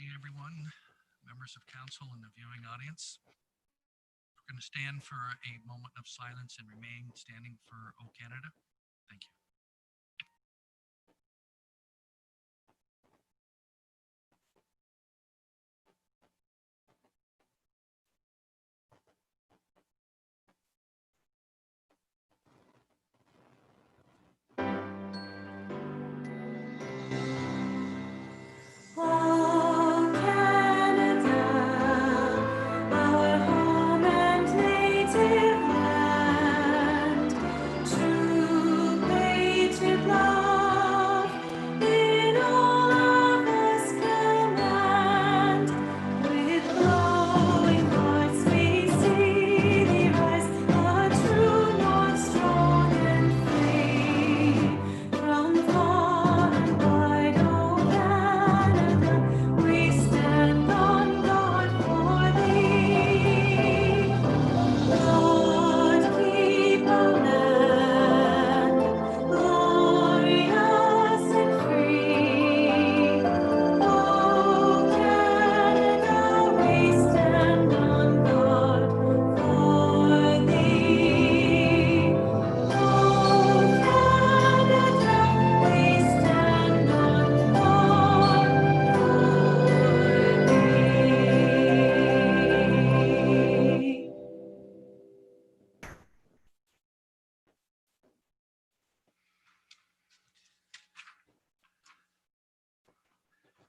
evening, everyone, members of council and the viewing audience. We're going to stand for a moment of silence and remain standing for O Canada. Thank you.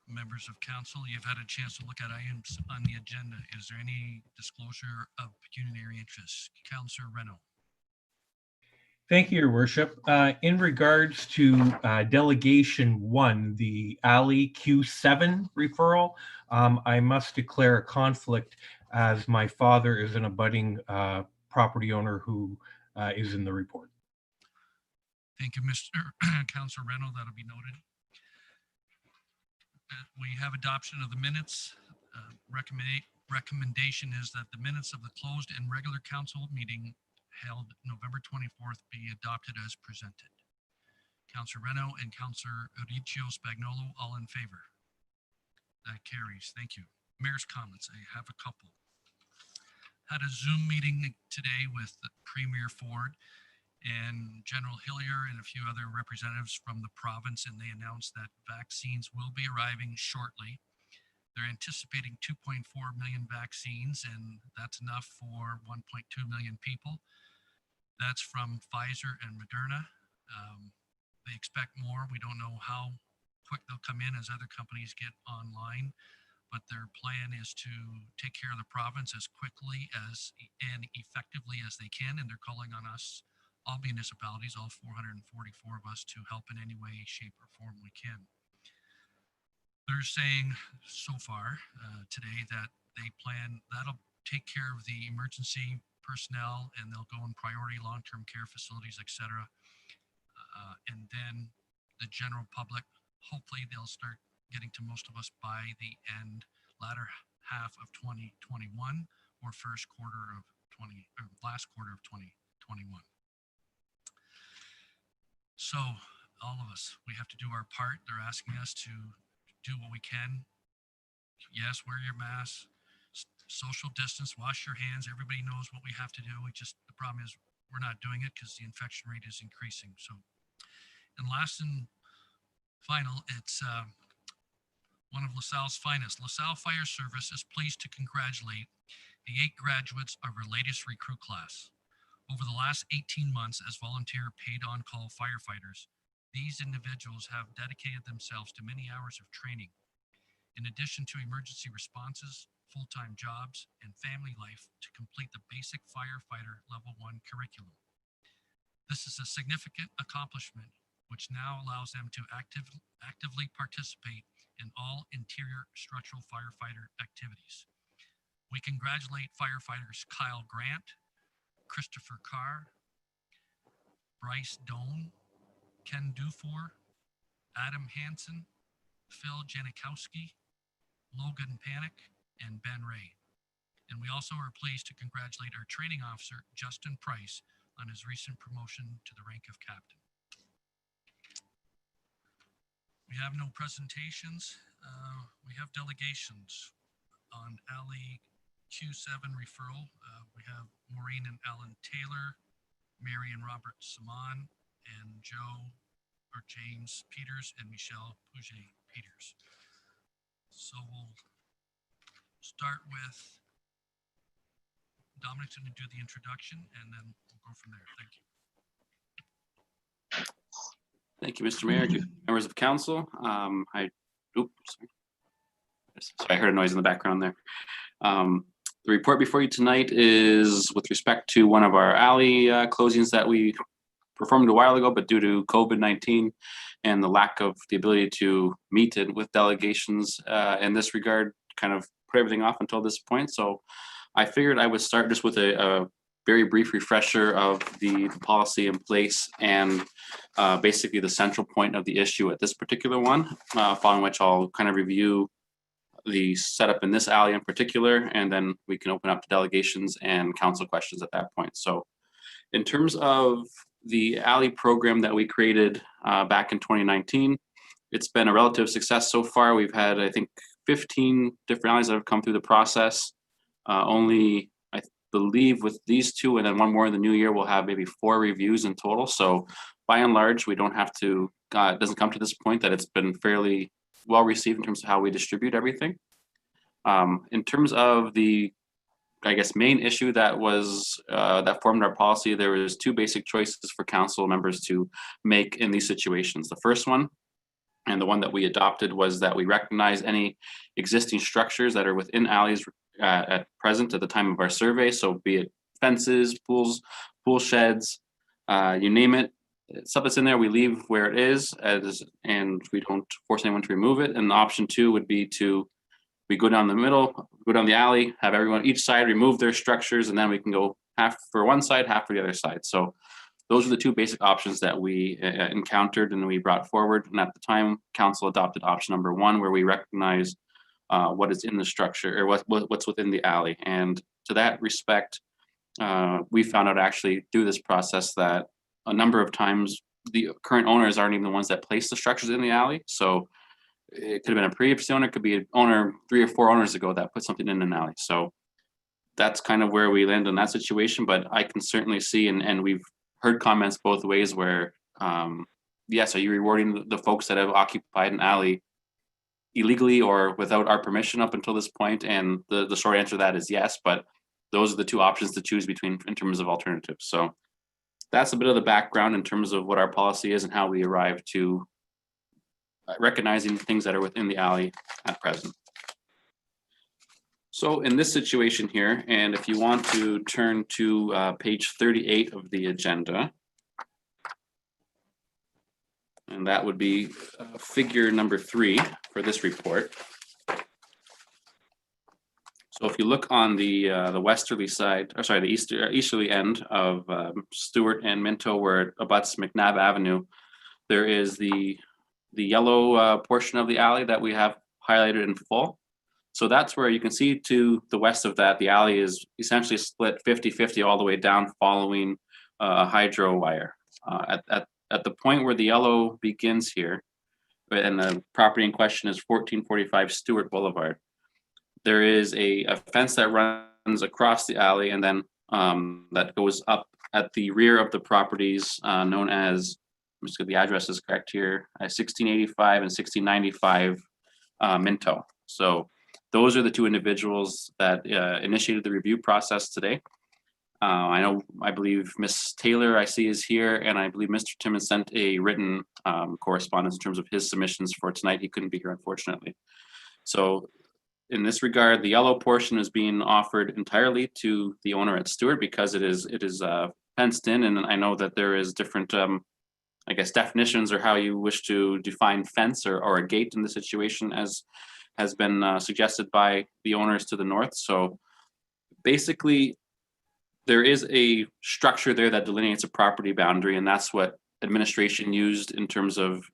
Members of council, you've had a chance to look at items on the agenda. Is there any disclosure of pecuniary interest? Councillor Renno. Thank you, Your Worship. In regards to Delegation 1, the Ali Q7 referral, I must declare a conflict as my father is an abutting property owner who is in the report. Thank you, Mr. Councillor Renno. That'll be noted. We have adoption of the minutes. Recommendation is that the minutes of the closed and regular council meeting held November 24th be adopted as presented. Councillor Renno and Councillor Auditors Spagnolo, all in favor? That carries. Thank you. Mayor's comments. I have a couple. Had a Zoom meeting today with Premier Ford and General Hillier and a few other representatives from the province, and they announced that vaccines will be arriving shortly. They're anticipating 2.4 million vaccines, and that's enough for 1.2 million people. That's from Pfizer and Moderna. They expect more. We don't know how quick they'll come in as other companies get online, but their plan is to take care of the province as quickly as and effectively as they can, and they're calling on us, all municipalities, all 444 of us, to help in any way, shape, or form we can. They're saying so far today that they plan, that'll take care of the emergency personnel, and they'll go in priority long-term care facilities, etc. And then the general public, hopefully they'll start getting to most of us by the latter half of 2021 or last quarter of 2021. So all of us, we have to do our part. They're asking us to do what we can. Yes, wear your mask, social distance, wash your hands. Everybody knows what we have to do. The problem is we're not doing it because the infection rate is increasing. So, and last and final, it's one of LaSalle's finest. LaSalle Fire Service is pleased to congratulate the 8 graduates of our latest recruit class. Over the last 18 months as volunteer paid on-call firefighters, these individuals have dedicated themselves to many hours of training. In addition to emergency responses, full-time jobs, and family life to complete the basic firefighter level 1 curriculum. This is a significant accomplishment, which now allows them to actively participate in all interior structural firefighter activities. We congratulate firefighters Kyle Grant, Christopher Carr, Bryce Doan, Ken Dufour, Adam Hansen, Phil Janikowski, Logan Panic, and Ben Ray. And we also are pleased to congratulate our training officer, Justin Price, on his recent promotion to the rank of captain. We have no presentations. We have delegations on alley Q7 referral. We have Maureen and Alan Taylor, Mary and Robert Saman, and Joe or James Peters and Michelle Pouget Peters. So we'll start with Dominic's going to do the introduction, and then we'll go from there. Thank you. Thank you, Mr. Mayor. Members of council, I heard a noise in the background there. The report before you tonight is with respect to one of our alley closings that we performed a while ago, but due to COVID-19 and the lack of the ability to meet it with delegations in this regard, kind of put everything off until this point. So I figured I would start just with a very brief refresher of the policy in place and basically the central point of the issue at this particular one, following which I'll kind of review the setup in this alley in particular, and then we can open up to delegations and council questions at that point. So in terms of the alley program that we created back in 2019, it's been a relative success so far. We've had, I think, 15 different alleys that have come through the process. Only, I believe, with these two and then one more in the new year, we'll have maybe 4 reviews in total. So by and large, we don't have to, it doesn't come to this point that it's been fairly well received in terms of how we distribute everything. In terms of the, I guess, main issue that was that formed our policy, there was 2 basic choices for council members to make in these situations. The first one, and the one that we adopted, was that we recognize any existing structures that are within alleys at present at the time of our survey. So be it fences, pools, pool sheds, you name it. Stuff that's in there, we leave where it is, and we don't force anyone to remove it. And the option 2 would be we go down the middle, go down the alley, have everyone each side remove their structures, and then we can go half for one side, half for the other side. So those are the 2 basic options that we encountered and we brought forward. And at the time, council adopted option number 1, where we recognize what is in the structure or what's within the alley. And to that respect, we found out actually through this process that a number of times the current owners aren't even the ones that place the structures in the alley. So it could have been a previous owner, it could be an owner 3 or 4 owners ago that put something in an alley. So that's kind of where we land in that situation. But I can certainly see, and we've heard comments both ways where, yes, are you rewarding the folks that have occupied an alley illegally or without our permission up until this point? And the short answer to that is yes, but those are the 2 options to choose between in terms of alternatives. So that's a bit of the background in terms of what our policy is and how we arrive to recognizing things that are within the alley at present. So in this situation here, and if you want to turn to page 38 of the agenda, and that would be figure number 3 for this report. So if you look on the westerly side, or sorry, the easterly end of Stewart and Minto, where it abuts McNabb Avenue, there is the yellow portion of the alley that we have highlighted in full. So that's where you can see to the west of that, the alley is essentially split 50-50 all the way down following a hydro wire. At the point where the yellow begins here, and the property in question is 1445 Stewart Boulevard, there is a fence that runs across the alley, and then that goes up at the rear of the properties known as, I'm just get the address is correct here, 1685 and 1695 Minto. So those are the 2 individuals that initiated the review process today. I believe Ms. Taylor I see is here, and I believe Mr. Timmons sent a written correspondence in terms of his submissions for tonight. He couldn't be here, unfortunately. So in this regard, the yellow portion is being offered entirely to the owner at Stewart because it is fenced in, and I know that there is different, I guess, definitions or how you wish to define fence or a gate in the situation, as has been suggested by the owners to the north. So basically, there is a structure there that delineates a property boundary, and that's what administration used in terms of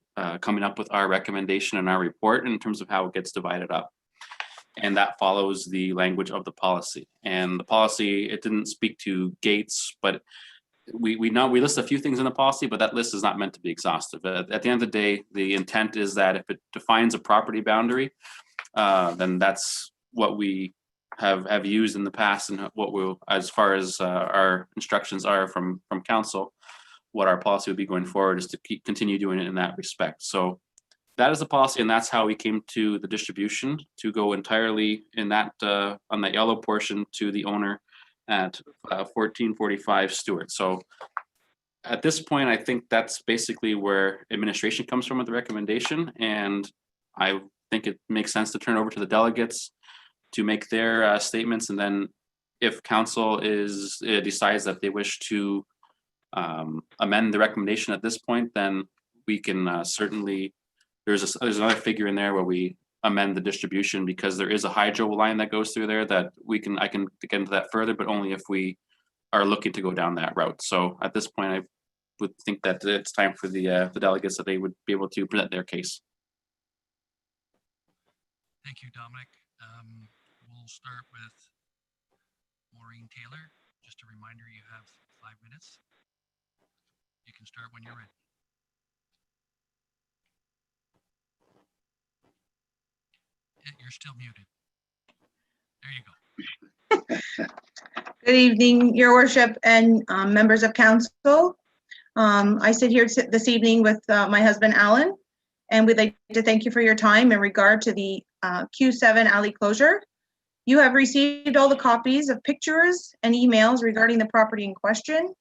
coming up with our recommendation and our report in terms of how it gets divided up. And that follows the language of the policy. And the policy, it didn't speak to gates, but we list a few things in the policy, but that list is not meant to be exhaustive. At the end of the day, the intent is that if it defines a property boundary, then that's what we have used in the past, and what we'll, as far as our instructions are from council, what our policy would be going forward is to continue doing it in that respect. So that is the policy, and that's how we came to the distribution to go entirely in that on that yellow portion to the owner at 1445 Stewart. So at this point, I think that's basically where administration comes from with the recommendation, and I think it makes sense to turn over to the delegates to make their statements, and then if council decides that they wish to amend the recommendation at this point, then we can certainly, there's another figure in there where we amend the distribution, because there is a hydro line that goes through there that I can get into that further, but only if we are looking to go down that route. So at this point, I would think that it's time for the delegates that they would be able to present their case. Thank you, Dominic. We'll start with Maureen Taylor. Just a reminder, you have 5 minutes. You can start when you're ready. You're still muted. There you go. Good evening, Your Worship and members of council. I sit here this evening with my husband, Alan, and we'd like to thank you for your time in regard to the Q7 alley closure. You have received all the copies of pictures and emails regarding the property in question.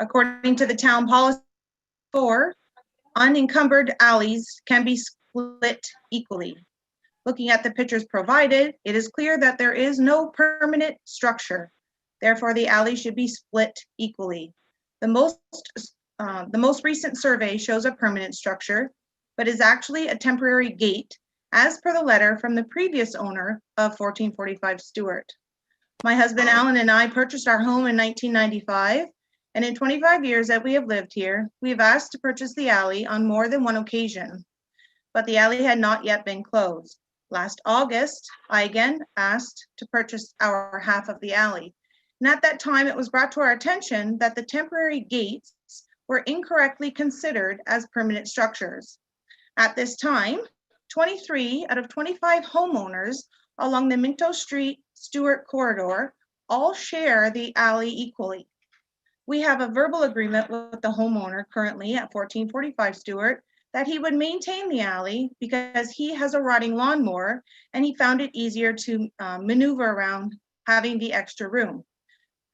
According to the town policy 4, unencumbered alleys can be split equally. Looking at the pictures provided, it is clear that there is no permanent structure. Therefore, the alley should be split equally. The most recent survey shows a permanent structure, but is actually a temporary gate, as per the letter from the previous owner of 1445 Stewart. My husband Alan and I purchased our home in 1995, and in 25 years that we have lived here, we have asked to purchase the alley on more than one occasion, but the alley had not yet been closed. Last August, I again asked to purchase our half of the alley, and at that time it was brought to our attention that the temporary gates were incorrectly considered as permanent structures. At this time, 23 out of 25 homeowners along the Minto Street Stewart corridor all share the alley equally. We have a verbal agreement with the homeowner currently at 1445 Stewart that he would maintain the alley because he has a rotting lawnmower and he found it easier to maneuver around having the extra room.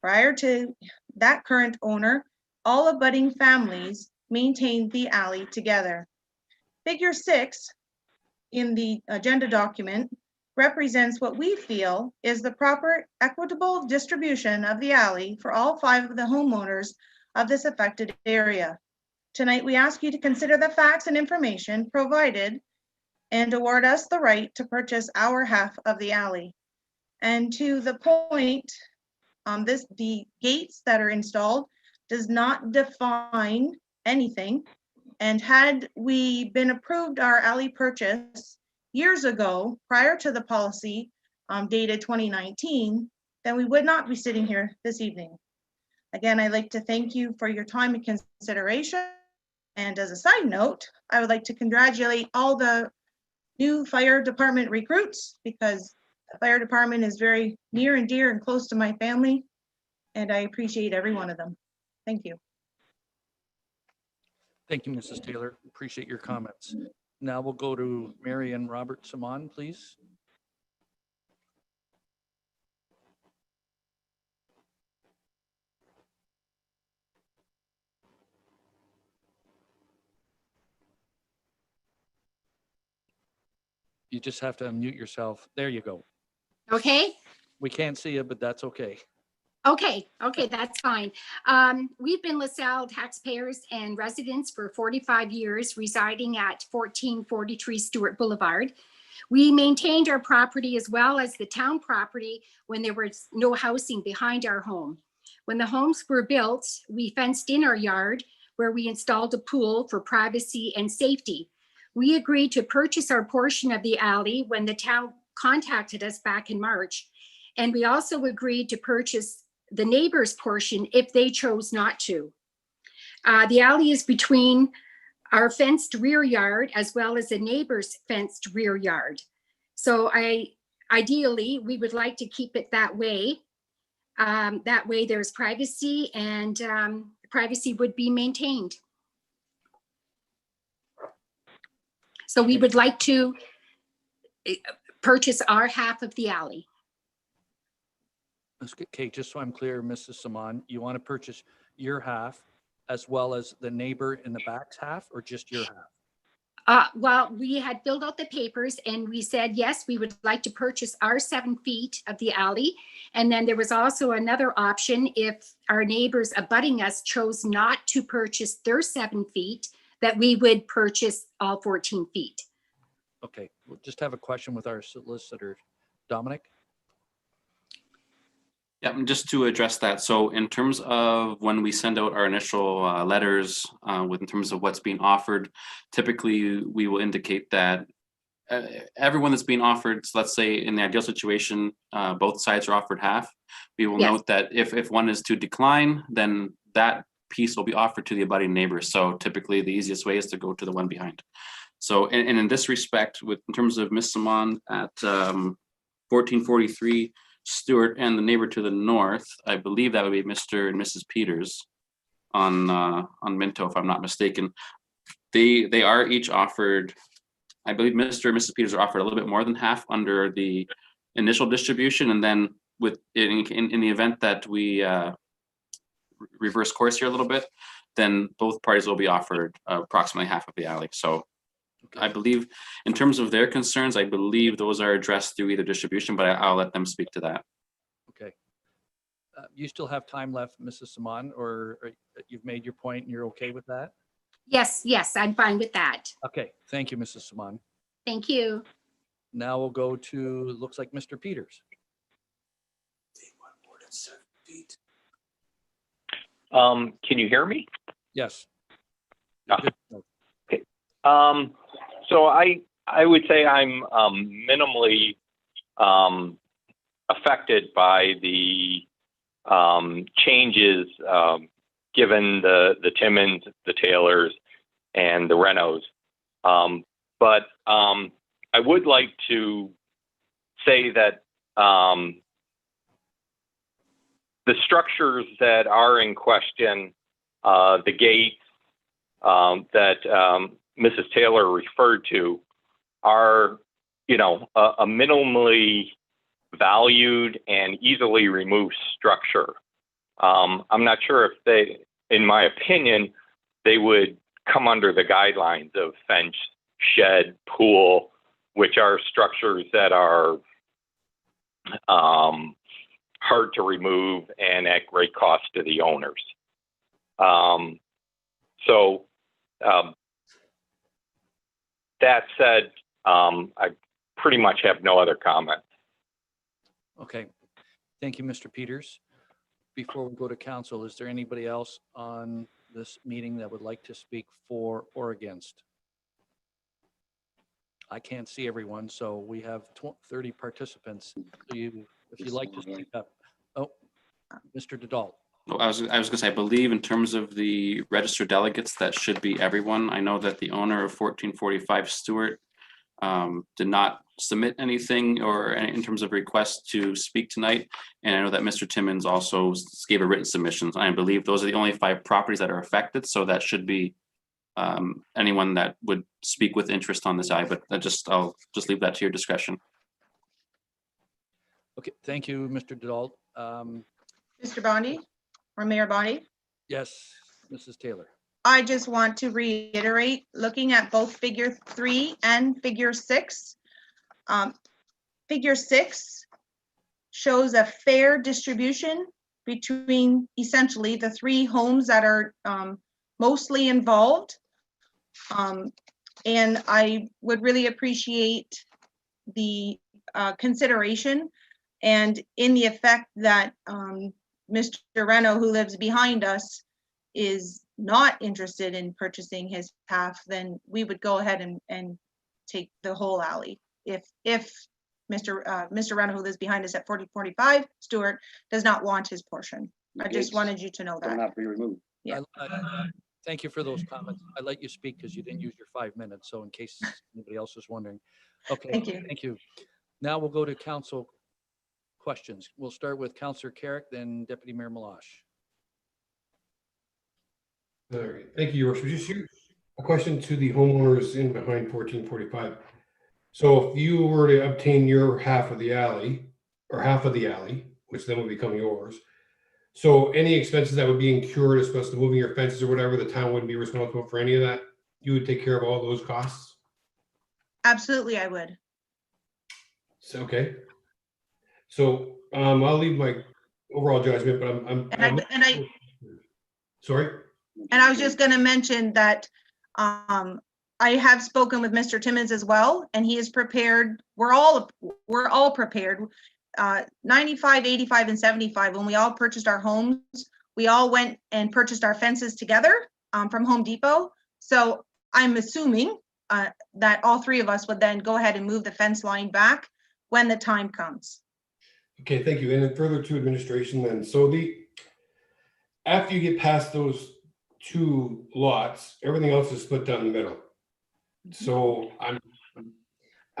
Prior to that current owner, all abutting families maintained the alley together. Figure 6 in the agenda document represents what we feel is the proper equitable distribution of the alley for all 5 of the homeowners of this affected area. Tonight, we ask you to consider the facts and information provided and award us the right to purchase our half of the alley. And to the point, the gates that are installed does not define anything. And had we been approved our alley purchase years ago, prior to the policy dated 2019, then we would not be sitting here this evening. Again, I'd like to thank you for your time and consideration. And as a side note, I would like to congratulate all the new fire department recruits, because the fire department is very near and dear and close to my family, and I appreciate every one of them. Thank you. Thank you, Mrs. Taylor. Appreciate your comments. Now we'll go to Mary Ann Robert Simon, please. You just have to unmute yourself. There you go. Okay. We can't see you, but that's okay. Okay, that's fine. We've been LaSalle taxpayers and residents for 45 years, residing at 1443 Stewart Boulevard. We maintained our property as well as the town property when there was no housing behind our home. When the homes were built, we fenced in our yard where we installed a pool for privacy and safety. We agreed to purchase our portion of the alley when the town contacted us back in March. And we also agreed to purchase the neighbor's portion if they chose not to. The alley is between our fenced rear yard as well as a neighbor's fenced rear yard. So ideally, we would like to keep it that way. That way there's privacy and privacy would be maintained. So we would like to purchase our half of the alley. Okay, just so I'm clear, Mrs. Saman, you want to purchase your half as well as the neighbor in the back's half, or just your half? Well, we had filled out the papers and we said, yes, we would like to purchase our 7 feet of the alley. And then there was also another option if our neighbors abutting us chose not to purchase their 7 feet, that we would purchase all 14 feet. Okay, we'll just have a question with our solicitor. Dominic? Yeah, and just to address that. So in terms of when we send out our initial letters in terms of what's being offered, typically we will indicate that everyone that's being offered, so let's say in the ideal situation, both sides are offered half. We will Yes. note that if one is to decline, then that piece will be offered to the abutting neighbor. So typically the easiest way is to go to the one behind. So and in this respect, in terms of Miss Saman at 1443 Stewart and the neighbor to the north, I believe that would be Mr. and Mrs. Peters on Minto, if I'm not mistaken. They are each offered, I believe Mr. and Mrs. Peters are offered a little bit more than half under the initial distribution, and then with in the event that we reverse course here a little bit, then both parties will be offered approximately half of the alley. So I believe in terms of their concerns, I believe those are addressed through either distribution, but I'll let them speak to that. Okay. You still have time left, Mrs. Saman, or you've made your point and you're okay with that? Yes, I'm fine with that. Okay, thank you, Mrs. Saman. Thank you. Now we'll go to, looks like Mr. Peters. Can you hear me? Yes. Okay. So I would say I'm minimally affected by the changes given the Timmons, the Taylors, and the Renos. But I would like to say that the structures that are in question, the gates that Mrs. Taylor referred to, are, a minimally valued and easily removed structure. I'm not sure if they, in my opinion, they would come under the guidelines of fence, shed, pool, which are structures that are hard to remove and at great cost to the owners. That said, I pretty much have no other comment. Okay, thank you, Mr. Peters. Before we go to council, is there anybody else on this meeting that would like to speak for or against? I can't see everyone, so we have 30 participants. So if you'd like to speak up. Oh, Mr. Didal. I was gonna say, I believe in terms of the registered delegates, that should be everyone. I know that the owner of 1445 Stewart did not submit anything or in terms of requests to speak tonight. And I know that Mr. Timmons also gave a written submission. I believe those are the only 5 properties that are affected. So that should be anyone that would speak with interest on this eye, but I'll just leave that to your discretion. Okay, thank you, Mr. Didal. Mr. Bondi or Mayor Bondi? Yes, Mrs. Taylor. I just want to reiterate, looking at both figure 3 and figure 6. Figure 6 shows a fair distribution between essentially the 3 homes that are mostly involved. And I would really appreciate the consideration and in the effect that Mr. Reno, who lives behind us, is not interested in purchasing his half, then we would go ahead and take the whole alley. If Mr. Reno, who lives behind us at 4045 Stewart, does not want his portion. I just wanted you to know that. Not be removed. Yeah. Thank you for those comments. I let you speak because you didn't use your 5 minutes. So in case anybody else is wondering. Okay, Thank you. thank you. Now we'll go to council questions. We'll start with Councillor Carrick, then Deputy Mayor Malash. All right, thank you, Your Worship. Just a question to the homeowners in behind 1445. So if you were to obtain your half of the alley, or half of the alley, which then would become yours, so any expenses that would be incurred, as opposed to moving your fences or whatever, the town wouldn't be responsible for any of that? You would take care of all those costs? Absolutely, I would. So, okay. So I'll leave my overall judgment, but sorry? And I was just going to mention that I have spoken with Mr. Timmons as well, and he is prepared. We're all prepared. 95, 85, and 75, when we all purchased our homes, we all went and purchased our fences together from Home Depot. So I'm assuming that all three of us would then go ahead and move the fence line back when the time comes. Okay, thank you. And then further to administration then. So after you get past those 2 lots, everything else is split down the middle. So I'm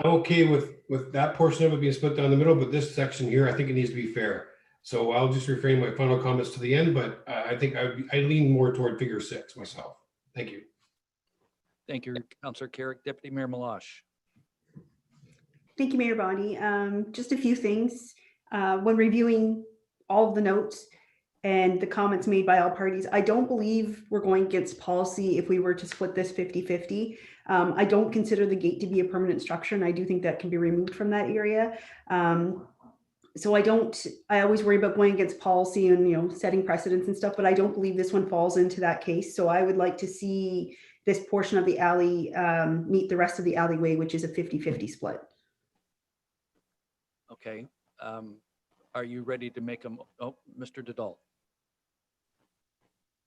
okay with that portion of it being split down the middle, but this section here, I think it needs to be fair. So I'll just refrain my final comments to the end, but I think I lean more toward figure 6 myself. Thank you. Thank you, Councillor Carrick. Deputy Mayor Malash. Thank you, Mayor Bondi. Just a few things. When reviewing all of the notes and the comments made by all parties, I don't believe we're going against policy if we were to split this 50-50. I don't consider the gate to be a permanent structure, and I do think that can be removed from that area. So I always worry about going against policy and, setting precedents and stuff, but I don't believe this one falls into that case. So I would like to see this portion of the alley meet the rest of the alleyway, which is a 50-50 split. Okay. Are you ready to make Mr. Didal?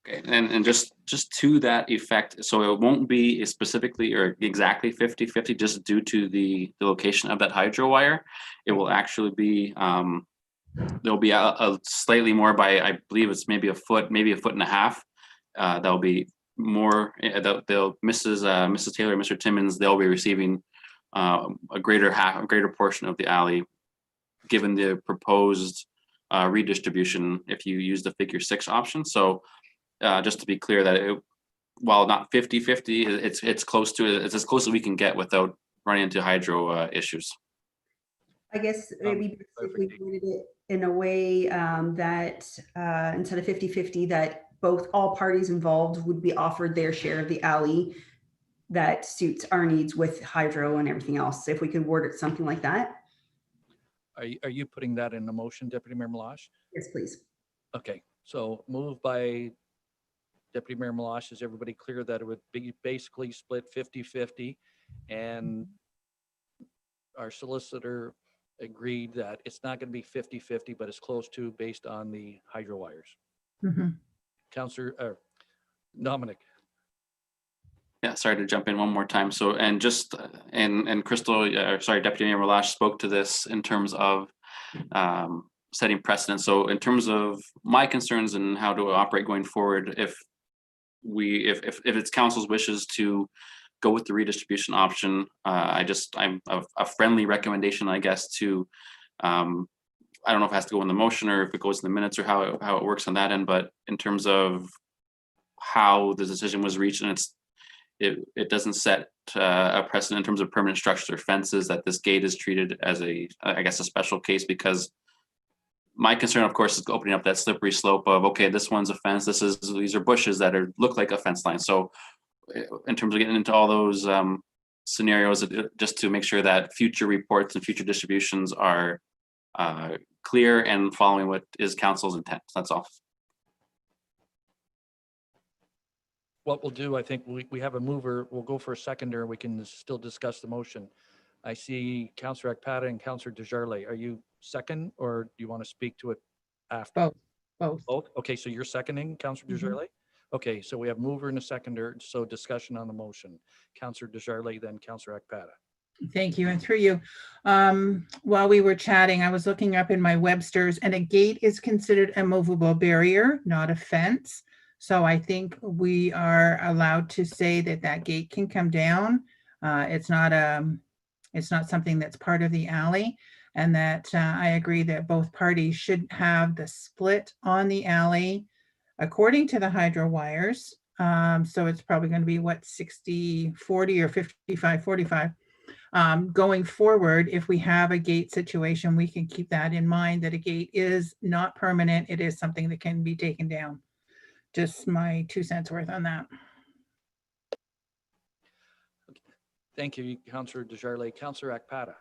Okay, and just to that effect, so it won't be specifically or exactly 50-50 just due to the location of that hydro wire. It will actually be, there'll be a slightly more by, I believe it's maybe a foot, maybe a foot and a half. There'll be more, Mrs. Taylor, Mr. Timmons, they'll be receiving a greater portion of the alley, given the proposed redistribution if you use the figure 6 option. So just to be clear that while not 50-50, it's close to it. It's as close as we can get without running into hydro issues. I guess maybe if we did it in a way that instead of 50-50, that all parties involved would be offered their share of the alley that suits our needs with hydro and everything else. If we could word it something like that. Are you putting that in the motion, Deputy Mayor Malash? Yes, please. Okay, so moved by Deputy Mayor Malash. Is everybody clear that it would be basically split 50-50? And our solicitor agreed that it's not going to be 50-50, but it's close to based on the hydro wires. Councillor Dominic. Yeah, sorry to jump in one more time. So, and just, and Crystal, Deputy Mayor Malash spoke to this in terms of setting precedent. So in terms of my concerns and how to operate going forward, if it's council's wishes to go with the redistribution option, I'm a friendly recommendation, I guess, to, I don't know if it has to go in the motion or if it goes in the minutes or how it works on that end, but in terms of how the decision was reached, and it doesn't set a precedent in terms of permanent structures or fences, that this gate is treated as a special case, because my concern, of course, is opening up that slippery slope of, okay, this one's a fence, these are bushes that look like a fence line. So in terms of getting into all those scenarios, just to make sure that future reports and future distributions are clear and following what is council's intent. That's all. What we'll do, I think we have a mover. We'll go for a seconder. We can still discuss the motion. I see Councillor Akpata and Councillor Desjardins. Are you second, or do you want to speak to it after? Both. Both? Okay, so you're seconding, Councillor Desjardins? Okay, so we have mover and a seconder. So discussion on the motion. Councillor Desjardins, then Councillor Akpata. Thank you. And through you, while we were chatting, I was looking up in my Webster's, and a gate is considered a movable barrier, not a fence. So I think we are allowed to say that that gate can come down. It's not something that's part of the alley, and that I agree that both parties should have the split on the alley according to the hydro wires. So it's probably going to be what, 60-40 or 55-45. Going forward, if we have a gate situation, we can keep that in mind, that a gate is not permanent. It is something that can be taken down. Just my 2 cents worth on that. Thank you, Councillor Desjardins. Councillor Akpata.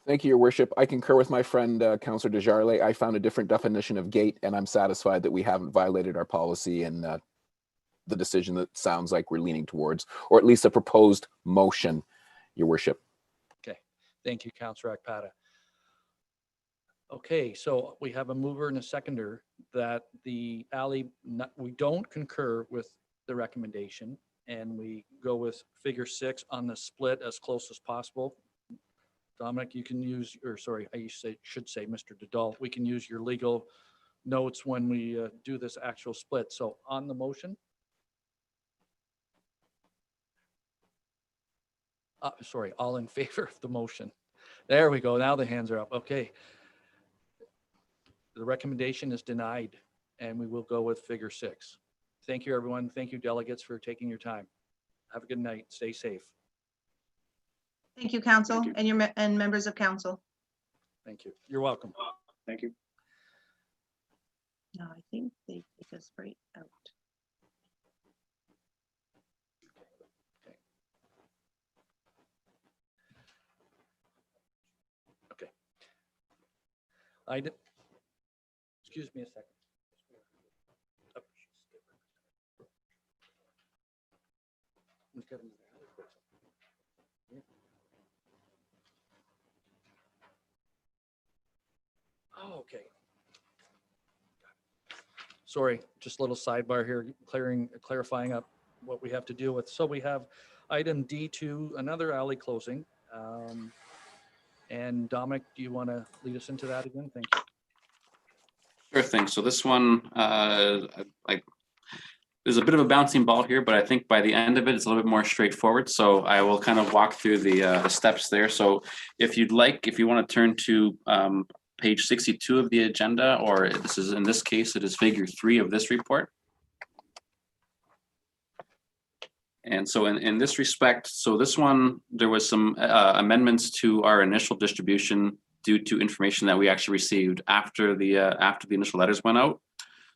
Thank you, Your Worship. I concur with my friend, Councillor Desjardins. I found a different definition of gate, and I'm satisfied that we haven't violated our policy and the decision that sounds like we're leaning towards, or at least a proposed motion, Your Worship. Okay, thank you, Councillor Akpata. Okay, so we have a mover and a seconder that the alley, we don't concur with the recommendation, and we go with figure 6 on the split as close as possible. Dominic, you can use, or sorry, I should say, Mr. Dudal, we can use your legal notes when we do this actual split. So on the motion. Sorry, all in favor of the motion. There we go. Now the hands are up. Okay. The recommendation is denied, and we will go with figure 6. Thank you, everyone. Thank you, delegates, for taking your time. Have a good night. Stay safe. Thank you, council, Thank you. and members of council. Thank you. You're welcome. Thank you. No, I think they take us right out. Okay. Excuse me a second. Oh, okay. Sorry, just a little sidebar here, clarifying up what we have to deal with. So we have item D2, another alley closing. And Dominic, do you want to lead us into that again? Thank you. Sure thing. So this one, there's a bit of a bouncing ball here, but I think by the end of it, it's a little bit more straightforward. So I will kind of walk through the steps there. So if you'd like, if you want to turn to page 62 of the agenda, or this is, in this case, it is figure 3 of this report. And so in this respect, so this one, there was some amendments to our initial distribution due to information that we actually received after the initial letters went out.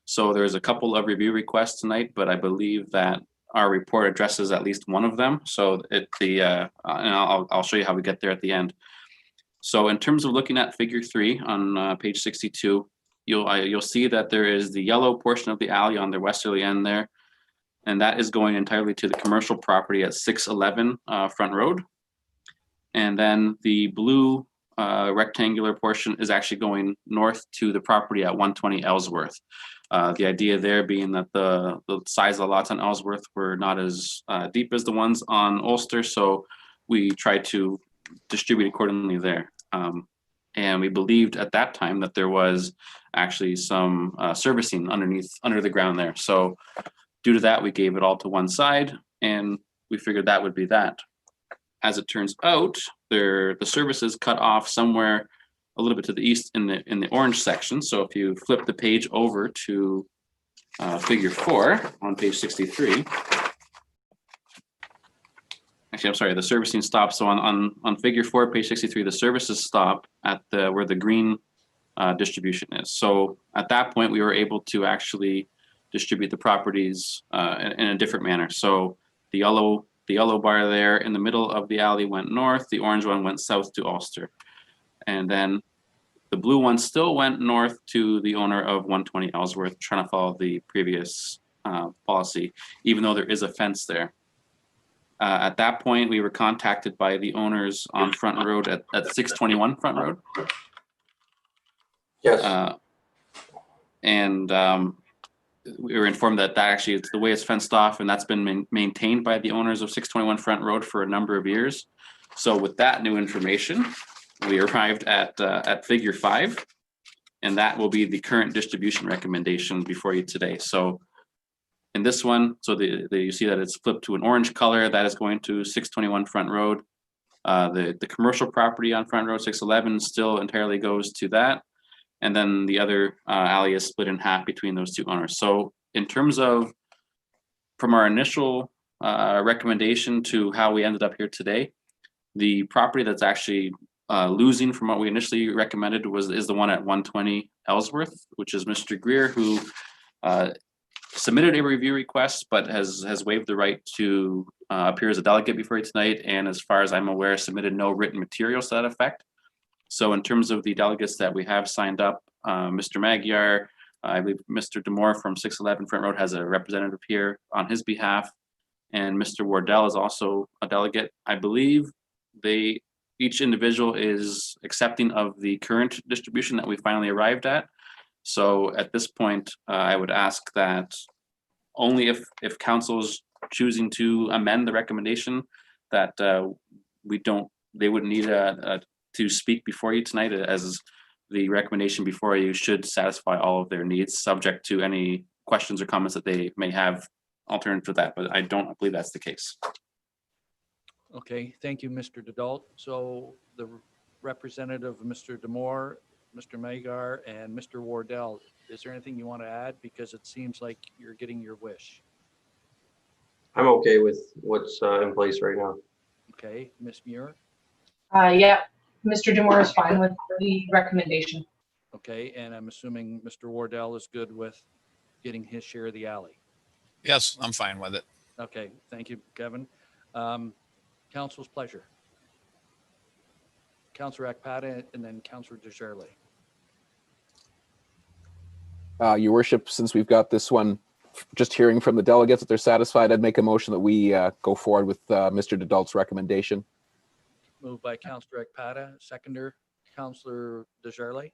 So there's a couple of review requests tonight, but I believe that our report addresses at least one of them. So and I'll show you how we get there at the end. So in terms of looking at figure 3 on page 62, you'll see that there is the yellow portion of the alley on the westerly end there, and that is going entirely to the commercial property at 611 Front Road. And then the blue rectangular portion is actually going north to the property at 120 Ellsworth. The idea there being that the size of the lots on Ellsworth were not as deep as the ones on Ulster, so we tried to distribute accordingly there. And we believed at that time that there was actually some servicing under the ground there. So due to that, we gave it all to one side, and we figured that would be that. As it turns out, the services cut off somewhere a little bit to the east in the orange section. So if you flip the page over to figure 4 on page 63, actually, I'm sorry, the servicing stops. So on figure 4, page 63, the services stop at where the green distribution is. So at that point, we were able to actually distribute the properties in a different manner. So the yellow bar there in the middle of the alley went north, the orange one went south to Ulster. And then the blue one still went north to the owner of 120 Ellsworth, trying to follow the previous policy, even though there is a fence there. At that point, we were contacted by the owners on Front Road at 621 Front Road. Yes. We were informed that actually it's the way it's fenced off, and that's been maintained by the owners of 621 Front Road for a number of years. So with that new information, we arrived at figure 5, and that will be the current distribution recommendation before you today. So in this one, so you see that it's flipped to an orange color. That is going to 621 Front Road. The commercial property on Front Road 611 still entirely goes to that. And then the other alley is split in half between those two owners. So in terms of from our initial recommendation to how we ended up here today, the property that's actually losing from what we initially recommended is the one at 120 Ellsworth, which is Mr. Greer, who submitted a review request, but has waived the right to appear as a delegate before you tonight. And as far as I'm aware, submitted no written materials to that effect. So in terms of the delegates that we have signed up, Mr. Magyar, I believe Mr. Demore from 611 Front Road has a representative here on his behalf. And Mr. Wardell is also a delegate. I believe each individual is accepting of the current distribution that we finally arrived at. So at this point, I would ask that only if council's choosing to amend the recommendation, that they would need to speak before you tonight, as the recommendation before you should satisfy all of their needs, subject to any questions or comments that they may have alternative to that, but I don't believe that's the case. Okay, thank you, Mr. Dadalt. So the representative, Mr. Demore, Mr. Magyar, and Mr. Wardell, is there anything you want to add? Because it seems like you're getting your wish. I'm okay with what's in place right now. Okay, Ms. Muir? Yeah, Mr. Demore is fine with the recommendation. Okay, and I'm assuming Mr. Wardell is good with getting his share of the alley. Yes, I'm fine with it. Okay, thank you, Kevin. Council's pleasure. Councilor Akpata and then Councilor Desjardins. Your worship, since we've got this one, just hearing from the delegates that they're satisfied, I'd make a motion that we go forward with Mr. Dadalt's recommendation. Moved by Councilor Akpata, seconder, Councilor Desjardins.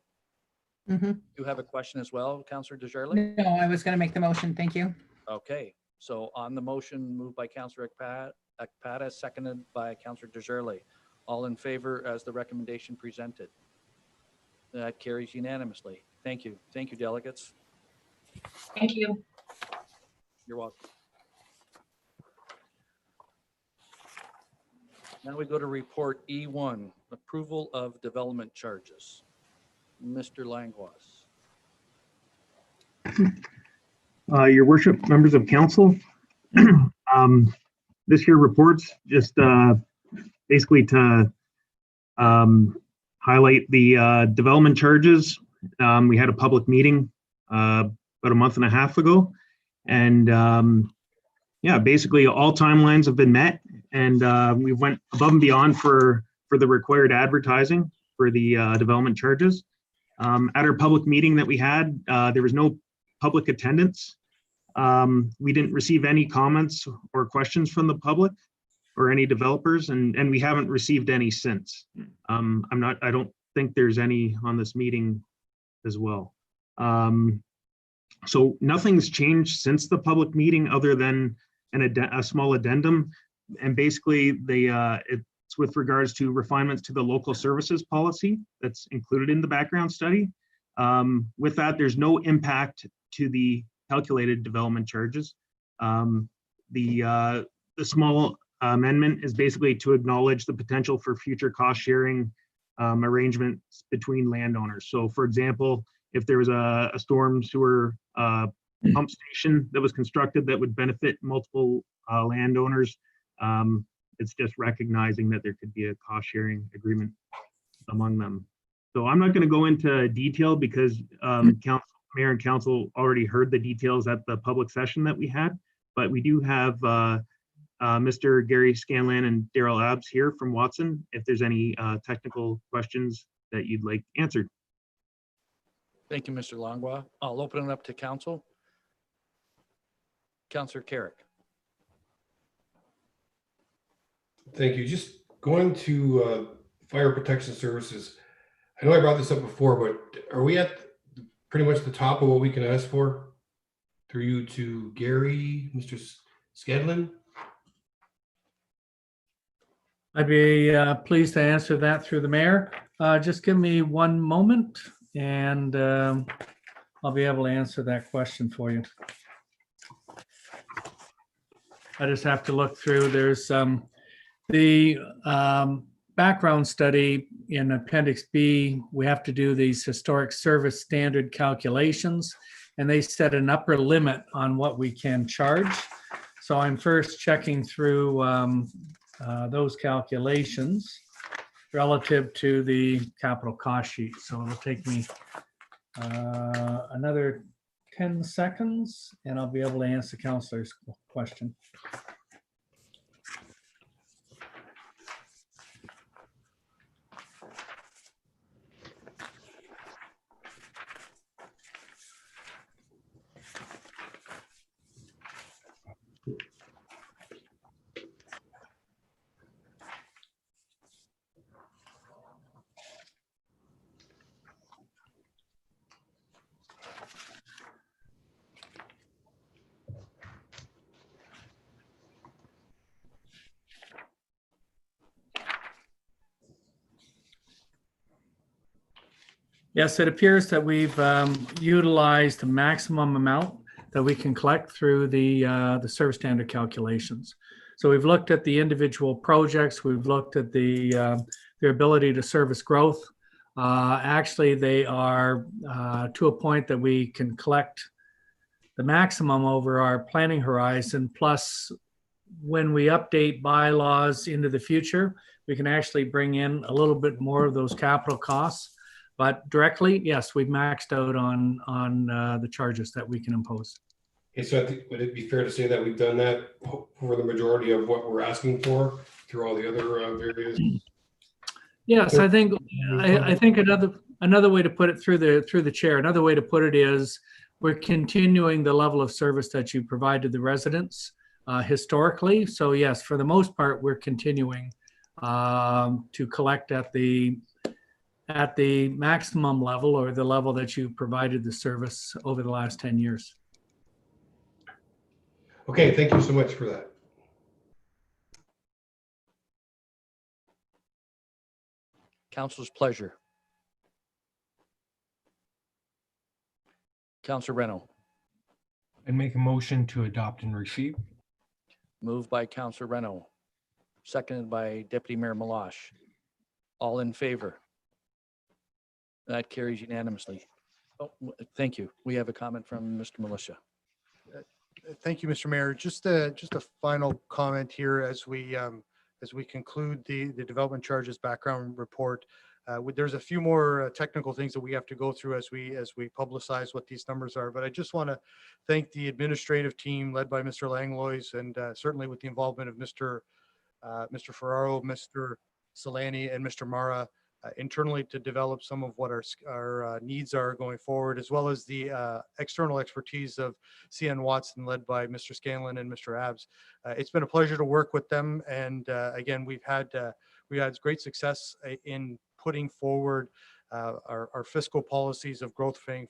Mm-hmm. You have a question as well, Councilor Desjardins? No, I was going to make the motion. Thank you. Okay, so on the motion moved by Councilor Akpata, seconded by Councilor Desjardins. All in favor as the recommendation presented. That carries unanimously. Thank you. Thank you, delegates. Thank you. You're welcome. Now we go to report E1, approval of development charges. Mr. Langlois. Your worship, members of council, this year reports just basically to highlight the development charges. We had a public meeting about a month and a half ago, and yeah, basically all timelines have been met, and we went above and beyond for the required advertising for the development charges. At our public meeting that we had, there was no public attendance. We didn't receive any comments or questions from the public or any developers, and we haven't received any since. I don't think there's any on this meeting as well. So nothing's changed since the public meeting other than a small addendum, and basically it's with regards to refinements to the local services policy that's included in the background study. With that, there's no impact to the calculated development charges. The small amendment is basically to acknowledge the potential for future cost sharing arrangements between landowners. So for example, if there was a storm sewer pump station that was constructed that would benefit multiple landowners, it's just recognizing that there could be a cost sharing agreement among them. So I'm not going to go into detail because Mayor and Council already heard the details at the public session that we had, but we do have Mr. Gary Scanlan and Daryl Abbs here from Watson if there's any technical questions that you'd like answered. Thank you, Mr. Langlois. I'll open it up to council. Councilor Carrick. Thank you. Just going to fire protection services. I know I brought this up before, but are we at pretty much the top of what we can ask for? Through you to Gary, Mr. Scanlan? I'd be pleased to answer that through the mayor. Just give me one moment and I'll be able to answer that question for you. I just have to look through. There's the background study in Appendix B. We have to do these historic service standard calculations, and they set an upper limit on what we can charge. So I'm first checking through those calculations relative to the capital cost sheet. So it'll take me another 10 seconds, and I'll be able to answer the counselor's question. Yes, it appears that we've utilized the maximum amount that we can collect through the service standard calculations. So we've looked at the individual projects. We've looked at their ability to service growth. Actually, they are to a point that we can collect the maximum over our planning horizon. Plus, when we update bylaws into the future, we can actually bring in a little bit more of those capital costs. But directly, yes, we've maxed out on the charges that we can impose. Okay, so I think, would it be fair to say that we've done that for the majority of what we're asking for through all the other various? Yes, I think another way to put it through the chair. Another way to put it is we're continuing the level of service that you provide to the residents historically. So yes, for the most part, we're continuing to collect at the maximum level, or the level that you provided the service over the last 10 years. Okay, thank you so much for that. Council's pleasure. Councilor Reno. And make a motion to adopt and receive. Moved by Councilor Reno, seconded by Deputy Mayor Malash. All in favor? That carries unanimously. Oh, thank you. We have a comment from Mr. Militia. Thank you, Mr. Mayor. Just a final comment here as we conclude the development charges background report. There's a few more technical things that we have to go through as we publicize what these numbers are. But I just want to thank the administrative team led by Mr. Langlois, and certainly with the involvement of Mr. Ferraro, Mr. Solani, and Mr. Mara internally to develop some of what our needs are going forward, as well as the external expertise of CN Watson led by Mr. Scanlon and Mr. Abs. It's been a pleasure to work with them. And again, we've had great success in putting forward our fiscal policies of growth paying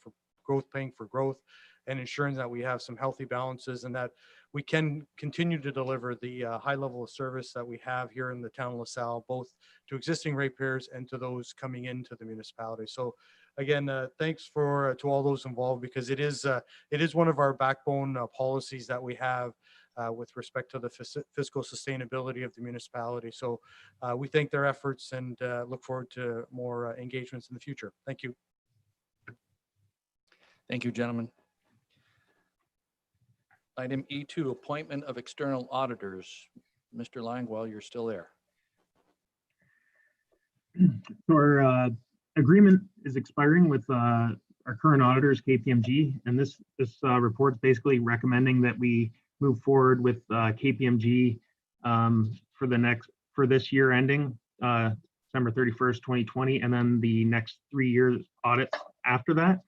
for growth, and ensuring that we have some healthy balances and that we can continue to deliver the high level of service that we have here in the town of LaSalle, both to existing ratepayers and to those coming into the municipality. So again, thanks to all those involved, because it is one of our backbone policies that we have with respect to the fiscal sustainability of the municipality. So we thank their efforts and look forward to more engagements in the future. Thank you. Thank you, gentlemen. Item E2, appointment of external auditors. Mr. Langwell, you're still there. Our agreement is expiring with our current auditors, KPMG, and this report is basically recommending that we move forward with KPMG for this year ending December 31st, 2020, and then the next 3 years audits after that.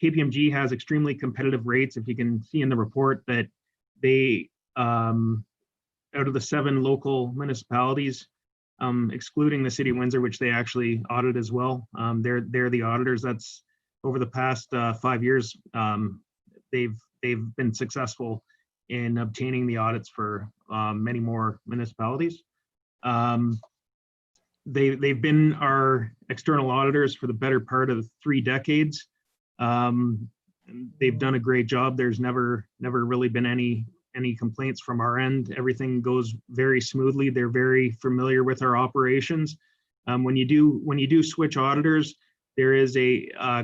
KPMG has extremely competitive rates. If you can see in the report that they, out of the 7 local municipalities, excluding the city of Windsor, which they actually audit as well, they're the auditors. That's over the past 5 years. They've been successful in obtaining the audits for many more municipalities. They've been our external auditors for the better part of 3 decades. they've done a great job. There's never really been any complaints from our end. Everything goes very smoothly. They're very familiar with our operations. When you do switch auditors, there is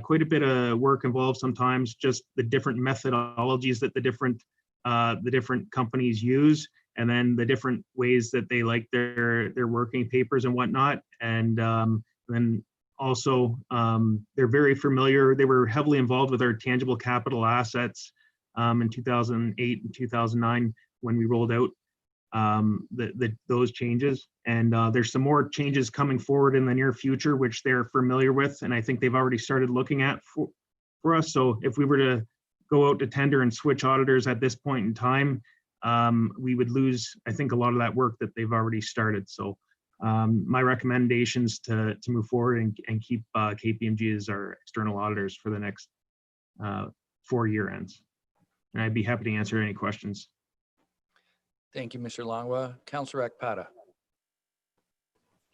quite a bit of work involved sometimes, just the different methodologies that the different companies use, and then the different ways that they like their working papers and whatnot. And then also they're very familiar. They were heavily involved with our tangible capital assets in 2008 and 2009 when we rolled out those changes. And there's some more changes coming forward in the near future, which they're familiar with, and I think they've already started looking at for us. So if we were to go out to tender and switch auditors at this point in time, we would lose, I think, a lot of that work that they've already started. So my recommendations to move forward and keep KPMG as our external auditors for the next 4 year ends. And I'd be happy to answer any questions. Thank you, Mr. Langlois. Councillor Akpata.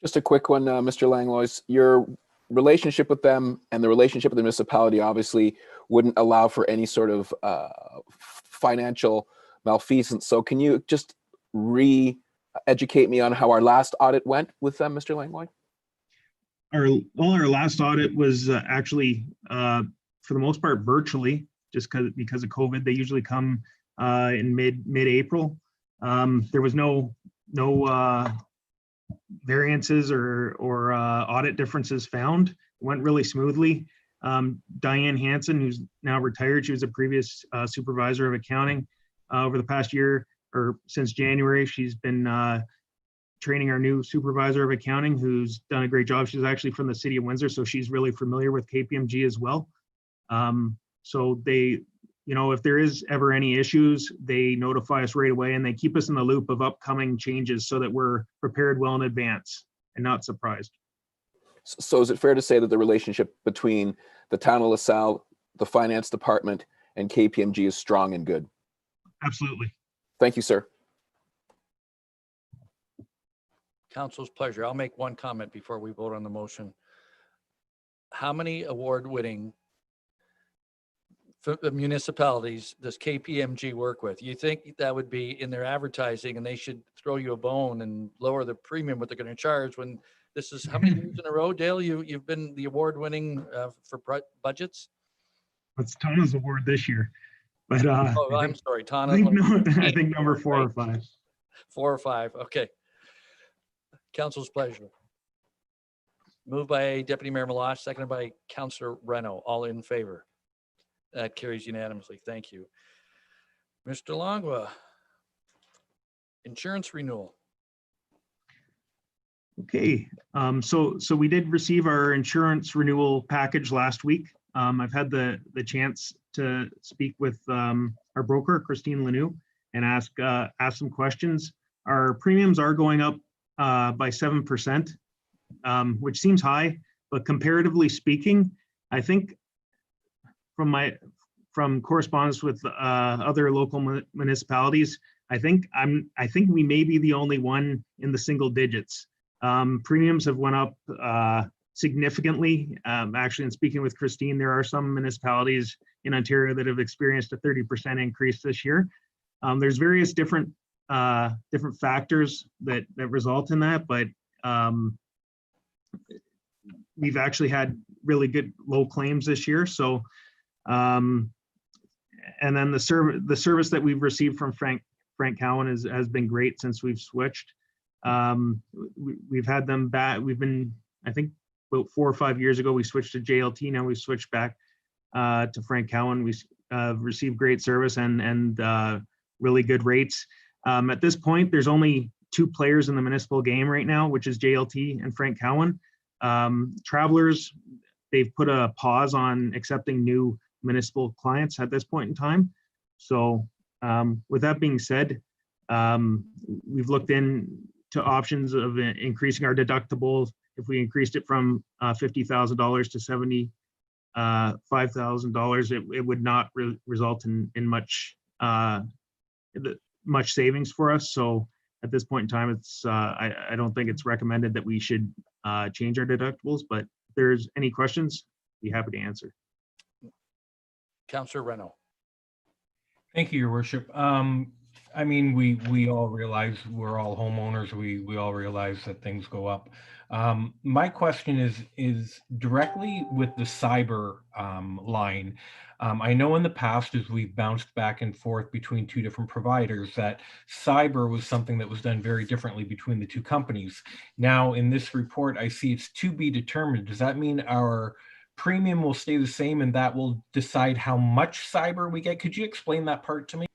Just a quick one, Mr. Langlois. Your relationship with them and the relationship with the municipality obviously wouldn't allow for any sort of financial malfeasance. So can you just educate me on how our last audit went with them, Mr. Langlois? Our last audit was actually, for the most part, virtually, just because of COVID. They usually come in mid-April. There was no variances or audit differences found. It went really smoothly. Diane Hansen, who's now retired, she was a previous supervisor of accounting over the past year, or since January. She's been training our new supervisor of accounting, who's done a great job. She's actually from the city of Windsor, so she's really familiar with KPMG as well. So they, if there is ever any issues, they notify us right away, and they keep us in the loop of upcoming changes so that we're prepared well in advance and not surprised. So is it fair to say that the relationship between the town of LaSalle, the finance department, and KPMG is strong and good? Absolutely. Thank you, sir. Council's pleasure. I'll make one comment before we vote on the motion. How many award-winning municipalities does KPMG work with? You think that would be in their advertising, and they should throw you a bone and lower the premium what they're going to charge, when this is how many years in a row, Dale, you've been the award-winning for budgets? It's Tana's award this year, but oh, I'm sorry, Tana. I think number 4 or 5. 4 or 5. Okay. Council's pleasure. Moved by Deputy Mayor Meloche, seconded by Councillor Reno. All in favor? That carries unanimously. Thank you. Mr. Langlois, insurance renewal. Okay, so we did receive our insurance renewal package last week. I've had the chance to speak with our broker, Christine Lanou, and ask some questions. Our premiums are going up by 7%, which seems high, but comparatively speaking, I think from correspondence with other local municipalities, I think we may be the only one in the single digits. Premiums have went up significantly. Actually, in speaking with Christine, there are some municipalities in Ontario that have experienced a 30% increase this year. There's various different factors that result in that, but we've actually had really good low claims this year. So, and then the service that we've received from Frank Cowan has been great since we've switched. We've had them back. We've been, I think, about 4 or 5 years ago, we switched to JLT. Now we switched back to Frank Cowan. We received great service and really good rates. At this point, there's only 2 players in the municipal game right now, which is JLT and Frank Cowan. Travelers, they've put a pause on accepting new municipal clients at this point in time. So with that being said, we've looked into options of increasing our deductibles. If we increased it from $50,000 to $75,000, it would not result in much savings for us. So at this point in time, it's I don't think it's recommended that we should change our deductibles, but if there's any questions, be happy to answer. Councillor Reno. Thank you, Your Worship. I mean, we all realize we're all homeowners. We all realize that things go up. My question is directly with the cyber line. I know in the past, as we've bounced back and forth between two different providers, that cyber was something that was done very differently between the two companies. Now, in this report, I see it's to be determined. Does that mean our premium will stay the same and that will decide how much cyber we get? Could you explain that part to me?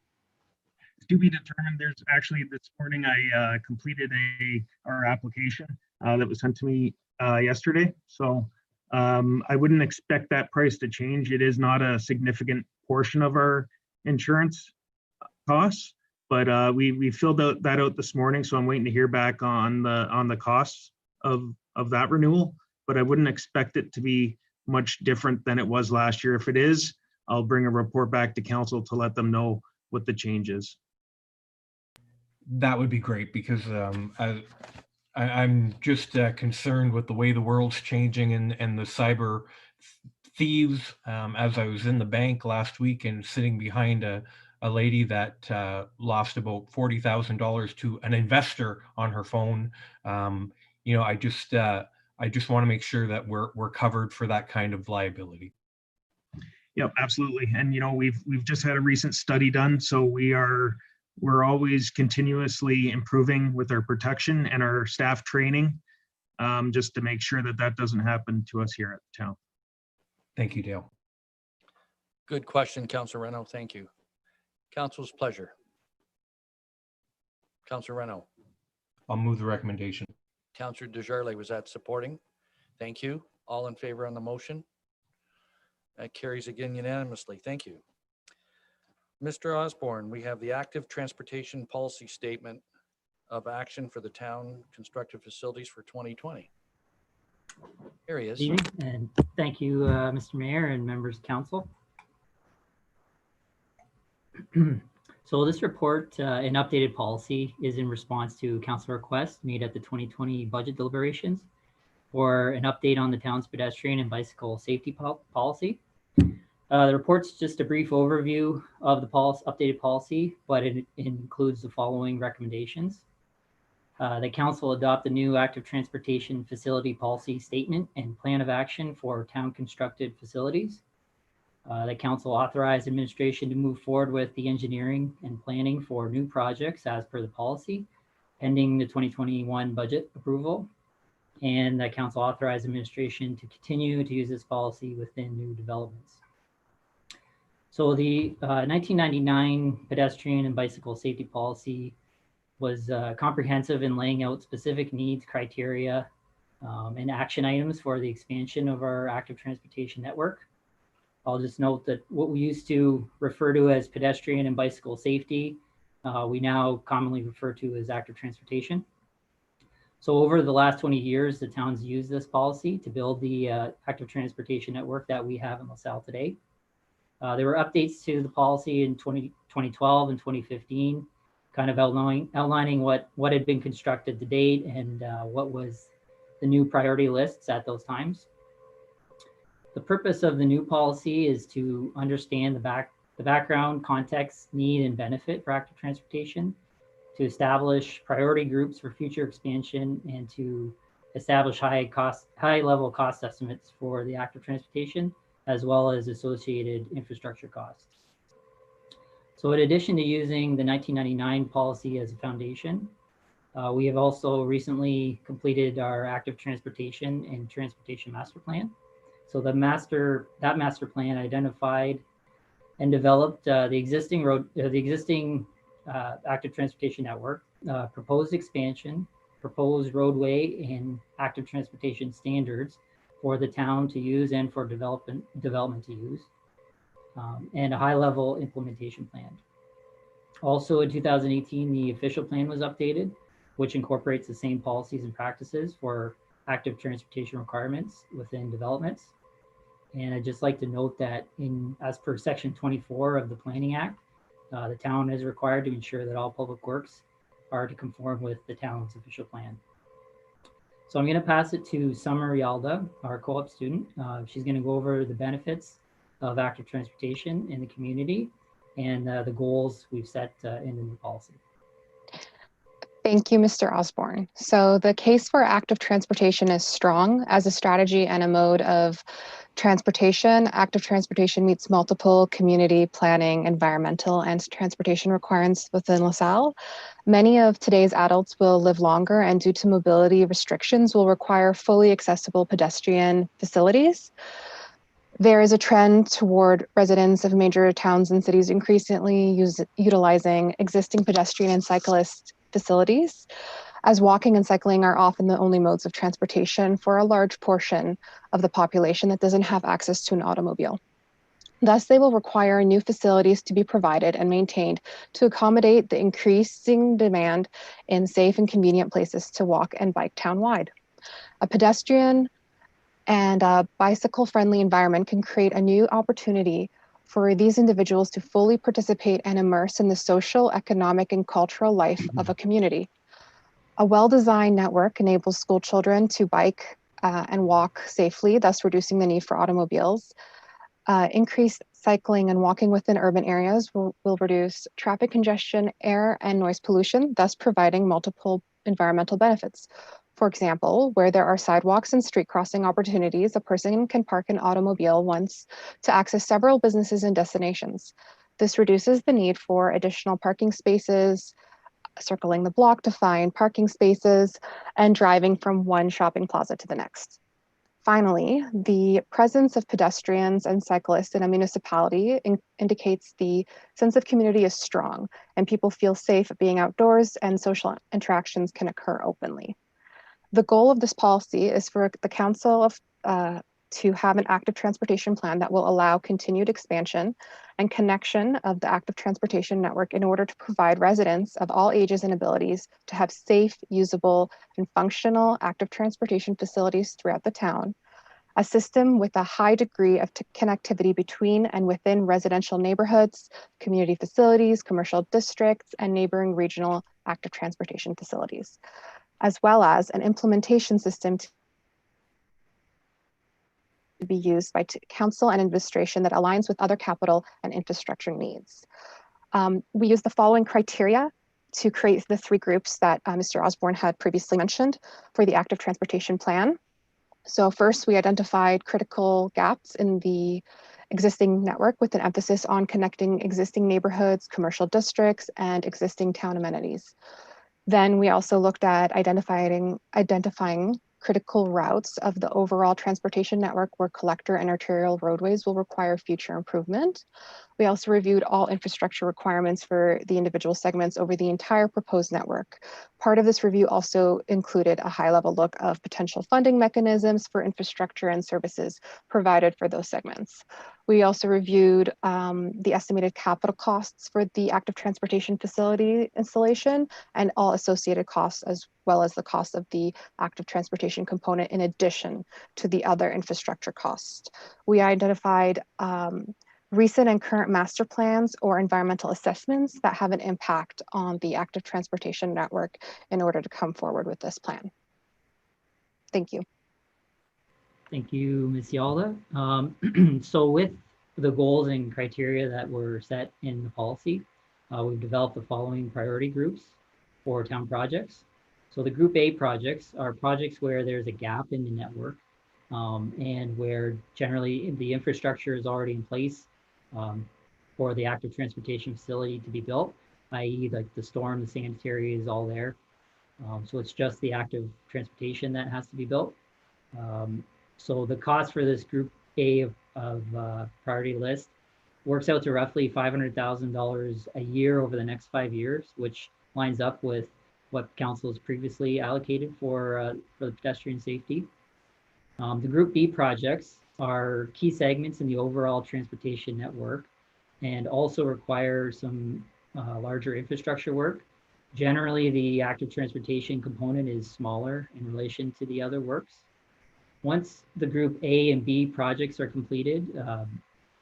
To be determined. There's actually this morning I completed our application that was sent to me yesterday. So I wouldn't expect that price to change. It is not a significant portion of our insurance costs, but we filled that out this morning. So I'm waiting to hear back on the costs of that renewal. But I wouldn't expect it to be much different than it was last year. If it is, I'll bring a report back to council to let them know what the change is. That would be great, because I'm just concerned with the way the world's changing and the cyber thieves. As I was in the bank last week and sitting behind a lady that lost about $40,000 to an investor on her phone. You know, I just want to make sure that we're covered for that kind of liability. Yep, absolutely. And you know, we've just had a recent study done, so we're always continuously improving with our protection and our staff training, just to make sure that that doesn't happen to us here at the town. Thank you, Dale. Good question, Councillor Reno. Thank you. Council's pleasure. Councillor Reno. I'll move the recommendation. Councillor Desjardins, was that supporting? Thank you. All in favor on the motion? That carries again unanimously. Thank you. Mr. Osborne, we have the active transportation policy statement of action for the town constructed facilities for 2020. Here he is. Good evening, and thank you, Mr. Mayor and members of council. So this report, an updated policy, is in response to council requests made at the 2020 budget deliberations for an update on the town's pedestrian and bicycle safety policy. The report's just a brief overview of the updated policy, but it includes the following recommendations. The council adopt the new active transportation facility policy statement and plan of action for town constructed facilities. The council authorize administration to move forward with the engineering and planning for new projects as per the policy, pending the 2021 budget approval. And the council authorize administration to continue to use this policy within new developments. So the 1999 pedestrian and bicycle safety policy was comprehensive in laying out specific needs, criteria, and action items for the expansion of our active transportation network. I'll just note that what we used to refer to as pedestrian and bicycle safety, we now commonly refer to as active transportation. So over the last 20 years, the town's used this policy to build the active transportation network that we have in LaSalle today. There were updates to the policy in 2012 and 2015, kind of outlining what had been constructed to date and what was the new priority lists at those times. The purpose of the new policy is to understand the background, context, need, and benefit for active transportation, to establish priority groups for future expansion, and to establish high level cost estimates for the active transportation, as well as associated infrastructure costs. So in addition to using the 1999 policy as a foundation, we have also recently completed our active transportation and transportation master plan. So that master plan identified and developed the existing active transportation network, proposed expansion, proposed roadway and active transportation standards for the town to use and for development to use, and a high-level implementation plan. Also in 2018, the official plan was updated, which incorporates the same policies and practices for active transportation requirements within developments. And I'd just like to note that as per Section 24 of the Planning Act, the town is required to ensure that all public works are to conform with the town's official plan. So I'm going to pass it to Summer Yalda, our co-op student. She's going to go over the benefits of active transportation in the community and the goals we've set in the new policy. Thank you, Mr. Osborne. So the case for active transportation is strong as a strategy and a mode of transportation. Active transportation meets multiple community planning, environmental, and transportation requirements within LaSalle. Many of today's adults will live longer and due to mobility restrictions will require fully accessible pedestrian facilities. There is a trend toward residents of major towns and cities increasingly utilizing existing pedestrian and cyclist facilities, as walking and cycling are often the only modes of transportation for a large portion of the population that doesn't have access to an automobile. Thus, they will require new facilities to be provided and maintained to accommodate the increasing demand in safe and convenient places to walk and bike town-wide. A pedestrian and a bicycle-friendly environment can create a new opportunity for these individuals to fully participate and immerse in the social, economic, and cultural life of a community. A well-designed network enables school children to bike and walk safely, thus reducing the need for automobiles. Increased cycling and walking within urban areas will reduce traffic congestion, air and noise pollution, thus providing multiple environmental benefits. For example, where there are sidewalks and street crossing opportunities, a person can park an automobile once to access several businesses and destinations. This reduces the need for additional parking spaces, circling the block to find parking spaces, and driving from one shopping plaza to the next. Finally, the presence of pedestrians and cyclists in a municipality indicates the sense of community is strong and people feel safe being outdoors and social interactions can occur openly. The goal of this policy is for the council to have an active transportation plan that will allow continued expansion and connection of the active transportation network in order to provide residents of all ages and abilities to have safe, usable, and functional active transportation facilities throughout the town. A system with a high degree of connectivity between and within residential neighborhoods, community facilities, commercial districts, and neighboring regional active transportation facilities, as well as an implementation system to be used by council and administration that aligns with other capital and infrastructure needs. We use the following criteria to create the three groups that Mr. Osborne had previously mentioned for the active transportation plan. So first, we identified critical gaps in the existing network with an emphasis on connecting existing neighborhoods, commercial districts, and existing town amenities. Then we also looked at identifying critical routes of the overall transportation network where collector and arterial roadways will require future improvement. We also reviewed all infrastructure requirements for the individual segments over the entire proposed network. Part of this review also included a high-level look of potential funding mechanisms for infrastructure and services provided for those segments. We also reviewed the estimated capital costs for the active transportation facility installation and all associated costs, as well as the cost of the active transportation component in addition to the other infrastructure costs. We identified recent and current master plans or environmental assessments that have an impact on the active transportation network in order to come forward with this plan. Thank you. Thank you, Ms. Yalda. So with the goals and criteria that were set in the policy, we've developed the following priority groups for town projects. So the Group A projects are projects where there's a gap in the network and where generally the infrastructure is already in place for the active transportation facility to be built, i.e. like the storm, the sanitary is all there. So it's just the active transportation that has to be built. So the cost for this Group A of priority list works out to roughly $500,000 a year over the next 5 years, which lines up with what council has previously allocated for the pedestrian safety. The Group B projects are key segments in the overall transportation network and also require some larger infrastructure work. Generally, the active transportation component is smaller in relation to the other works. Once the Group A and B projects are completed,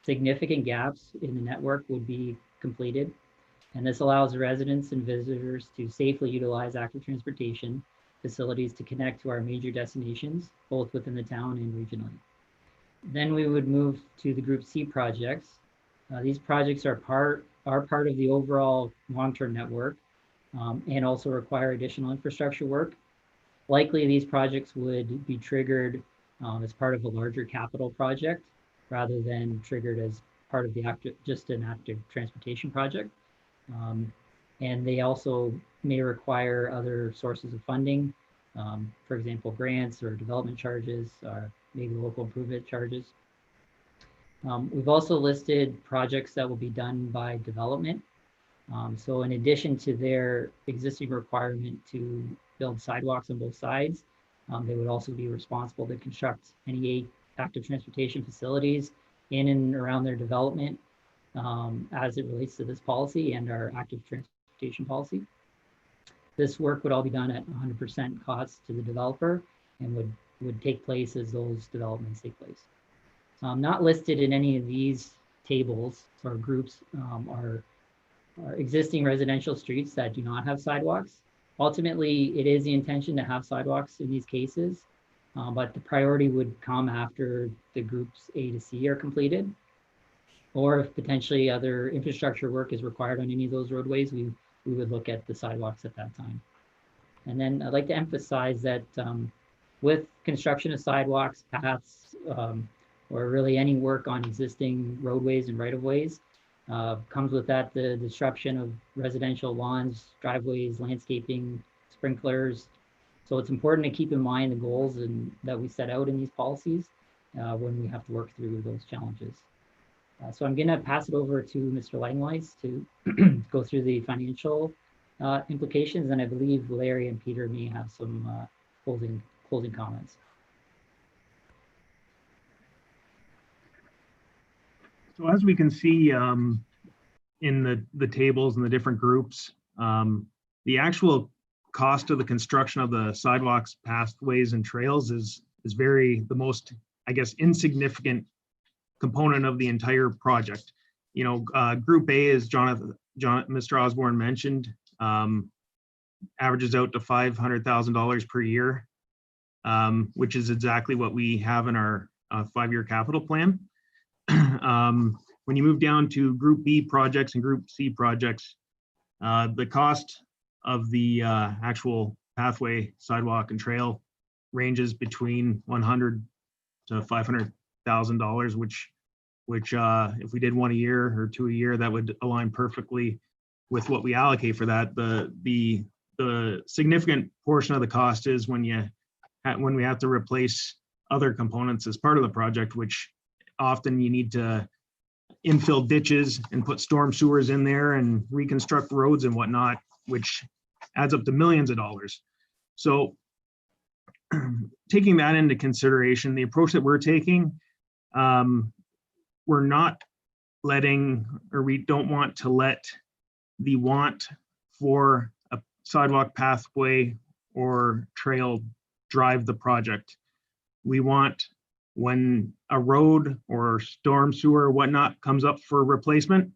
significant gaps in the network would be completed. And this allows residents and visitors to safely utilize active transportation facilities to connect to our major destinations, both within the town and regionally. Then we would move to the Group C projects. These projects are part of the overall long-term network and also require additional infrastructure work. Likely, these projects would be triggered as part of a larger capital project rather than triggered as part of just an active transportation project. And they also may require other sources of funding, for example, grants or development charges, or maybe local improvement charges. We've also listed projects that will be done by development. So in addition to their existing requirement to build sidewalks on both sides, they would also be responsible to construct any active transportation facilities in and around their development as it relates to this policy and our active transportation policy. This work would all be done at 100% cost to the developer and would take place as those developments take place. Not listed in any of these tables or groups are existing residential streets that do not have sidewalks. Ultimately, it is the intention to have sidewalks in these cases, but the priority would come after the groups A to C are completed, or if potentially other infrastructure work is required on any of those roadways, we would look at the sidewalks at that time. And then I'd like to emphasize that with construction of sidewalks, paths, or really any work on existing roadways and right-of-ways, comes with that the disruption of residential lawns, driveways, landscaping, sprinklers. So it's important to keep in mind the goals that we set out in these policies when we have to work through those challenges. So I'm gonna pass it over to Mr. Langlois to go through the financial implications, and I believe Larry and Peter may have some closing comments. So as we can see in the tables and the different groups, the actual cost of the construction of the sidewalks, pathways, and trails is the most, I guess, insignificant component of the entire project. You know, Group A, as Mr. Osborne mentioned, averages out to $500,000 per year, which is exactly what we have in our 5-year capital plan. When you move down to Group B projects and Group C projects, the cost of the actual pathway, sidewalk, and trail ranges between $100,000 to $500,000, which if we did 1 a year or 2 a year, that would align perfectly with what we allocate for that. The significant portion of the cost is when we have to replace other components as part of the project, which often you need to infill ditches and put storm sewers in there and reconstruct roads and whatnot, which adds up to millions of dollars. So taking that into consideration, the approach that we're taking, we're not letting, or we don't want to let the want for a sidewalk, pathway, or trail drive the project. We want, when a road or storm sewer or whatnot comes up for replacement,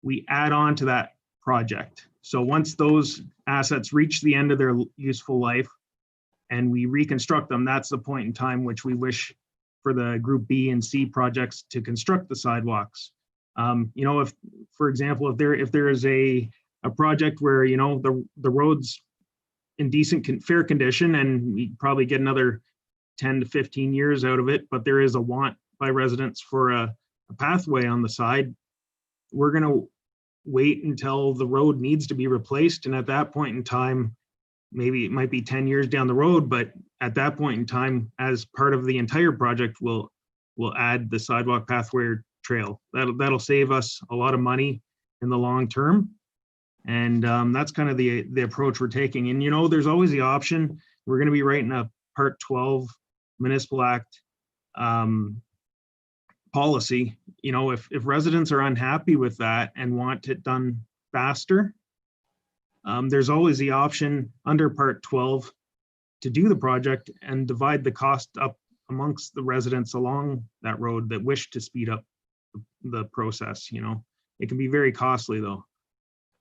we add on to that project. So once those assets reach the end of their useful life and we reconstruct them, that's the point in time which we wish for the Group B and C projects to construct the sidewalks. You know, if, for example, if there is a project where, you know, the road's in decent, fair condition, and we probably get another 10 to 15 years out of it, but there is a want by residents for a pathway on the side, we're going to wait until the road needs to be replaced. And at that point in time, maybe it might be 10 years down the road, but at that point in time, as part of the entire project, we'll add the sidewalk, pathway, or trail. That'll save us a lot of money in the long term. And that's kind of the approach we're taking. And, you know, there's always the option, we're going to be writing a Part 12 Municipal Act policy. You know, if residents are unhappy with that and want it done faster, there's always the option under Part 12 to do the project and divide the cost up amongst the residents along that road that wish to speed up the process. You know, it can be very costly though.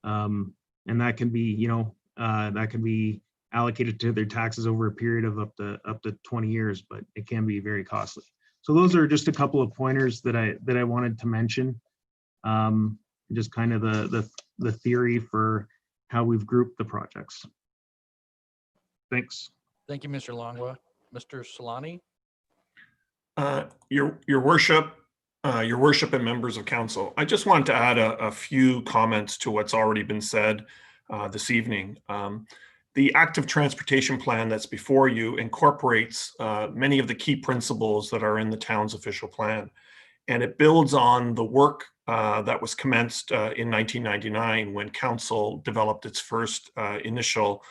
And that can be, you know, that can be allocated to their taxes over a period of up to 20 years, but it can be very costly. So those are just a couple of pointers that I wanted to mention. Just kind of the theory for how we've grouped the projects. Thanks. Thank you, Mr. Longwa. Mr. Solani? Your worship, and members of council, I just wanted to add a few comments to what's already been said this evening. The active transportation plan that's before you incorporates many of the key principles that are in the town's official plan. And it builds on the work that was commenced in 1999 when council developed its first initial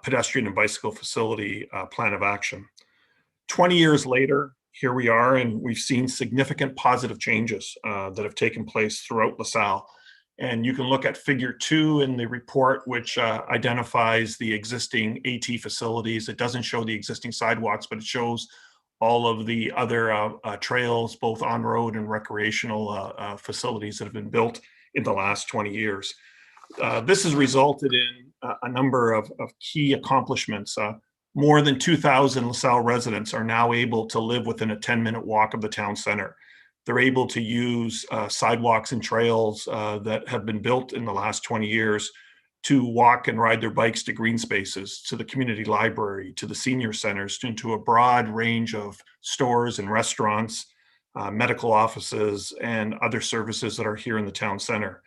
pedestrian and bicycle facility plan of action. 20 years later, here we are, and we've seen significant positive changes that have taken place throughout LaSalle. And you can look at figure 2 in the report, which identifies the existing AT facilities. It doesn't show the existing sidewalks, but it shows all of the other trails, both on-road and recreational facilities that have been built in the last 20 years. This has resulted in a number of key accomplishments. More than 2,000 LaSalle residents are now able to live within a 10-minute walk of the town center. They're able to use sidewalks and trails that have been built in the last 20 years to walk and ride their bikes to green spaces, to the community library, to the senior centers, into a broad range of stores and restaurants, medical offices, and other services that are here in the town center.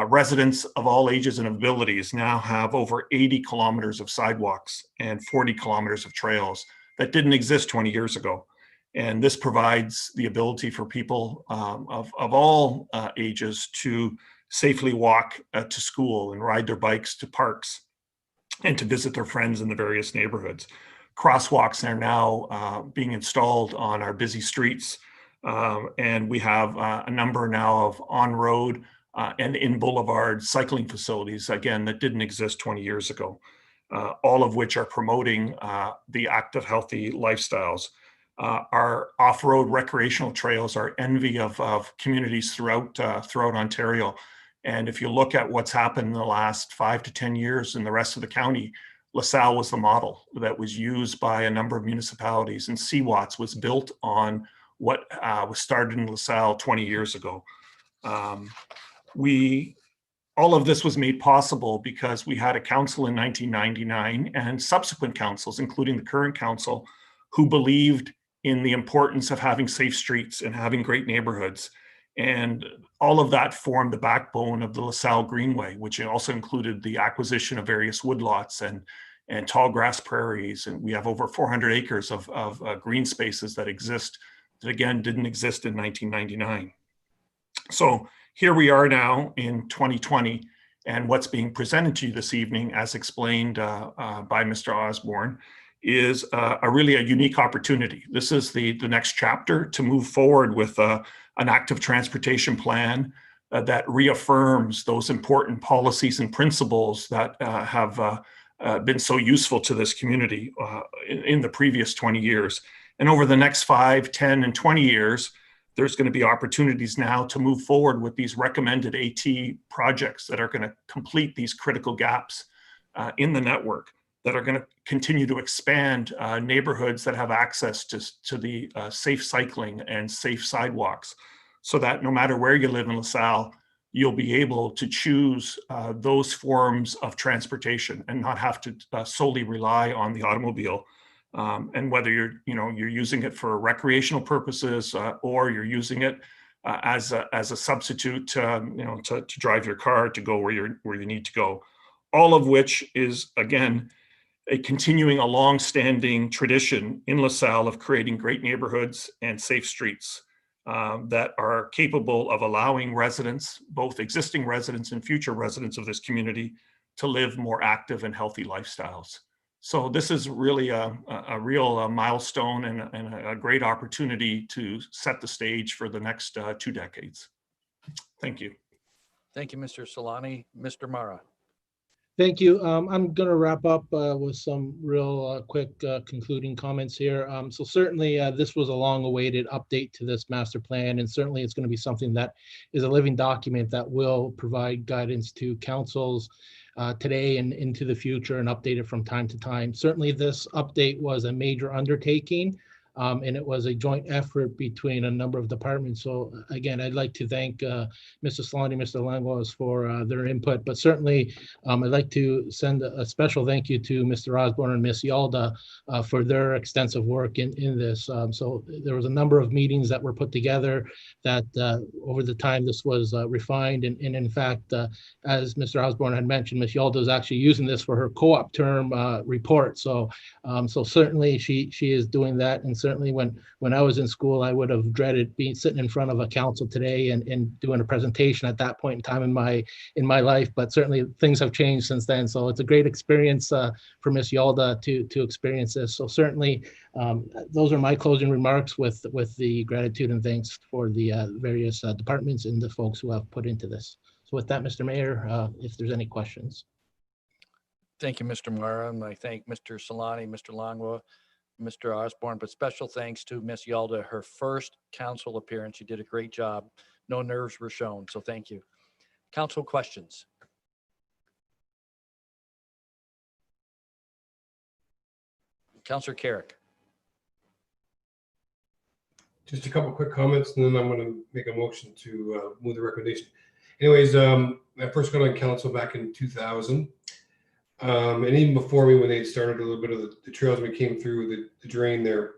Residents of all ages and abilities now have over 80 kilometers of sidewalks and 40 kilometers of trails that didn't exist 20 years ago. And this provides the ability for people of all ages to safely walk to school and ride their bikes to parks and to visit their friends in the various neighborhoods. Crosswalks are now being installed on our busy streets. And we have a number now of on-road and in boulevard cycling facilities, again, that didn't exist 20 years ago, all of which are promoting the active, healthy lifestyles. Our off-road recreational trails are envy of communities throughout Ontario. And if you look at what's happened in the last 5 to 10 years in the rest of the county, LaSalle was the model that was used by a number of municipalities, and CWATS was built on what was started in LaSalle 20 years ago. All of this was made possible because we had a council in 1999 and subsequent councils, including the current council, who believed in the importance of having safe streets and having great neighborhoods. And all of that formed the backbone of the LaSalle Greenway, which also included the acquisition of various woodlots and tall grass prairies. And we have over 400 acres of green spaces that exist that, again, didn't exist in 1999. So here we are now in 2020, and what's being presented to you this evening, as explained by Mr. Osborne, is really a unique opportunity. This is the next chapter to move forward with an active transportation plan that reaffirms those important policies and principles that have been so useful to this community in the previous 20 years. And over the next 5, 10, and 20 years, there's going to be opportunities now to move forward with these recommended AT projects that are going to complete these critical gaps in the network, that are going to continue to expand neighborhoods that have access to the safe cycling and safe sidewalks, so that no matter where you live in LaSalle, you'll be able to choose those forms of transportation and not have to solely rely on the automobile. And whether you're using it for recreational purposes or you're using it as a substitute to drive your car to go where you need to go, all of which is, again, continuing a long-standing tradition in LaSalle of creating great neighborhoods and safe streets that are capable of allowing residents, both existing residents and future residents of this community, to live more active and healthy lifestyles. So this is really a real milestone and a great opportunity to set the stage for the next 2 decades. Thank you. Thank you, Mr. Solani. Mr. Mara. Thank you. I'm going to wrap up with some real quick concluding comments here. So certainly this was a long-awaited update to this master plan, and certainly it's going to be something that is a living document that will provide guidance to councils today and into the future and update it from time to time. Certainly this update was a major undertaking. And it was a joint effort between a number of departments. So again, I'd like to thank Mr. Solani, Mr. Langlois for their input, but certainly I'd like to send a special thank you to Mr. Osborne and Ms. Yalda for their extensive work in this. So there was a number of meetings that were put together that over the time this was refined. And in fact, as Mr. Osborne had mentioned, Ms. Yalda is actually using this for her co-op term report. So certainly she is doing that. And certainly when I was in school, I would have dreaded being sitting in front of a council today and doing a presentation at that point in time in my life. But certainly things have changed since then. So it's a great experience for Ms. Yalda to experience this. So certainly those are my closing remarks with the gratitude and thanks for the various departments and the folks who have put into this. So with that, Mr. Mayor, if there's any questions. Thank you, Mr. Mara, and I thank Mr. Solani, Mr. Langlois, Mr. Osborne, but special thanks to Ms. Yalda, her first council appearance. You did a great job. No nerves were shown, so thank you. Council questions? Councillor Carrick. Just a couple quick comments, and then I'm going to make a motion to move the recommendation. Anyways, I first got on council back in 2000. And even before me, when they started a little bit of the trails, we came through the drain there.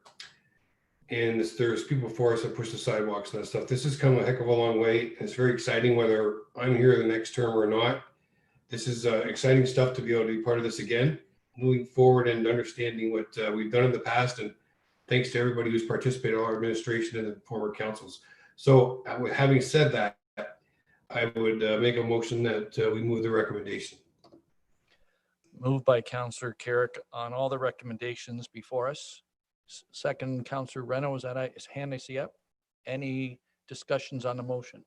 And there's people before us that push the sidewalks and that stuff. This has come a heck of a long way. And it's very exciting whether I'm here the next term or not. This is exciting stuff to be able to be part of this again, moving forward and understanding what we've done in the past. And thanks to everybody who's participated, our administration and the former councils. So having said that, I would make a motion that we move the recommendation. Moved by Councillor Carrick on all the recommendations before us. Second, Councillor Reno, is that his hand I see up? Any discussions on the motion?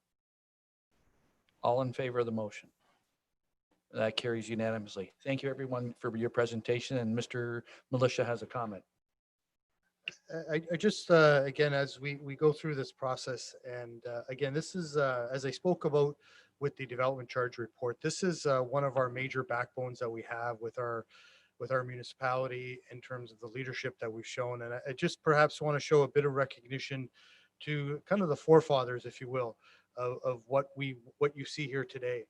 All in favor of the motion? That carries unanimously. Thank you, everyone, for your presentation. And Mr. Militia has a comment. I just, again, as we go through this process, and again, this is, as I spoke about with the development charge report, this is one of our major backbones that we have with our municipality in terms of the leadership that we've shown. And I just perhaps want to show a bit of recognition to kind of the forefathers, if you will, of what you see here today.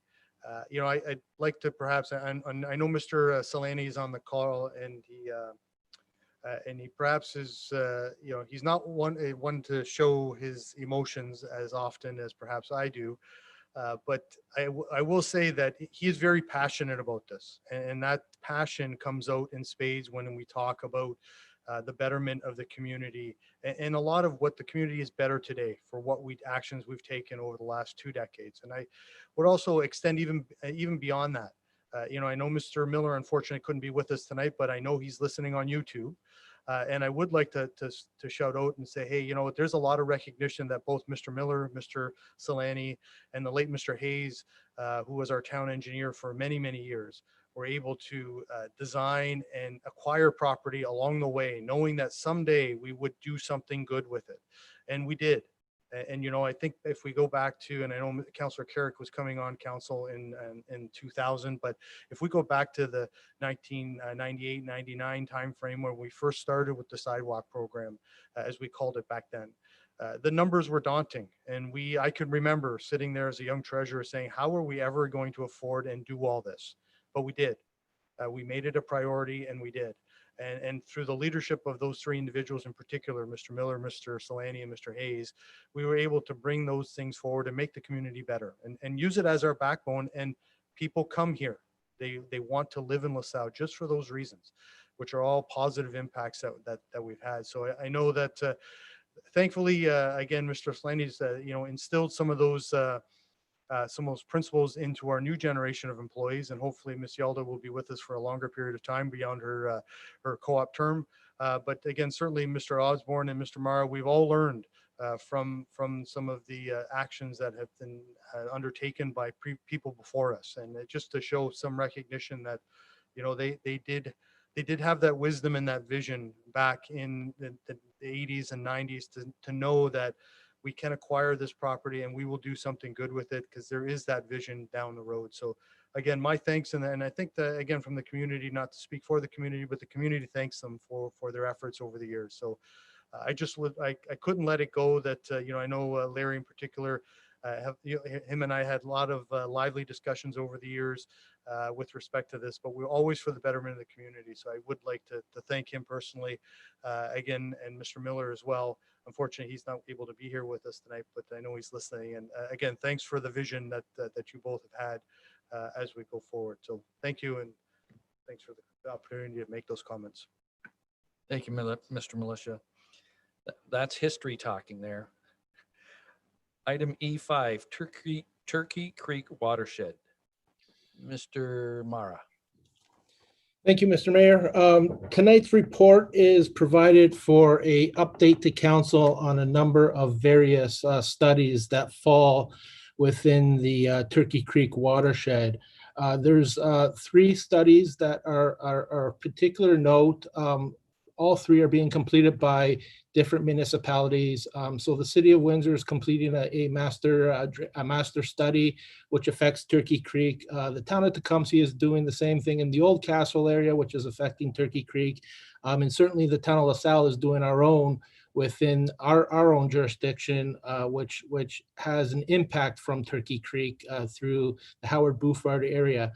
You know, I'd like to perhaps, I know Mr. Solani is on the call, and he perhaps is, you know, he's not one to show his emotions as often as perhaps I do. But I will say that he is very passionate about this, and that passion comes out in spades when we talk about the betterment of the community, and a lot of what the community is better today for what actions we've taken over the last 2 decades. And I would also extend even beyond that. You know, I know Mr. Miller unfortunately couldn't be with us tonight, but I know he's listening on YouTube. And I would like to shout out and say, hey, you know, there's a lot of recognition that both Mr. Miller, Mr. Solani, and the late Mr. Hayes, who was our town engineer for many, many years, were able to design and acquire property along the way, knowing that someday we would do something good with it. And we did. And, you know, I think if we go back to, and I know Councillor Carrick was coming on council in 2000, but if we go back to the 1998, 99 timeframe where we first started with the sidewalk program, as we called it back then, the numbers were daunting. And I could remember sitting there as a young treasurer saying, how are we ever going to afford and do all this? But we did. We made it a priority, and we did. And through the leadership of those 3 individuals in particular, Mr. Miller, Mr. Solani, and Mr. Hayes, we were able to bring those things forward and make the community better and use it as our backbone. And people come here. They want to live in LaSalle just for those reasons, which are all positive impacts that we've had. So I know that thankfully, again, Mr. Solani's, you know, instilled some of those principles into our new generation of employees, and hopefully Ms. Yalda will be with us for a longer period of time beyond her co-op term. But again, certainly Mr. Osborne and Mr. Mara, we've all learned from some of the actions that have been undertaken by people before us, and just to show some recognition that, you know, they did have that wisdom and that vision back in the 80s and 90s to know that we can acquire this property and we will do something good with it, because there is that vision down the road. So again, my thanks. And I think that, again, from the community, not to speak for the community, but the community thanks them for their efforts over the years. So I couldn't let it go that, I know Larry in particular, him and I had a lot of lively discussions over the years with respect to this, but we're always for the betterment of the community. So I would like to thank him personally again, and Mr. Miller as well. Unfortunately, he's not able to be here with us tonight, but I know he's listening. And again, thanks for the vision that you both have had as we go forward. So thank you, and thanks for the opportunity to make those comments. Thank you, Mr. Militia. That's history talking there. Item E5, Turkey Creek Watershed. Mr. Mara. Thank you, Mr. Mayor. Tonight's report is provided for a update to council on a number of various studies that fall within the Turkey Creek watershed. There's 3 studies that are particular note. All 3 are being completed by different municipalities. So the city of Windsor is completing a master study which affects Turkey Creek. The town of Tecumseh is doing the same thing in the Old Castle area, which is affecting Turkey Creek. And certainly the town of LaSalle is doing our own within our own jurisdiction, which has an impact from Turkey Creek through the Howard Buford area.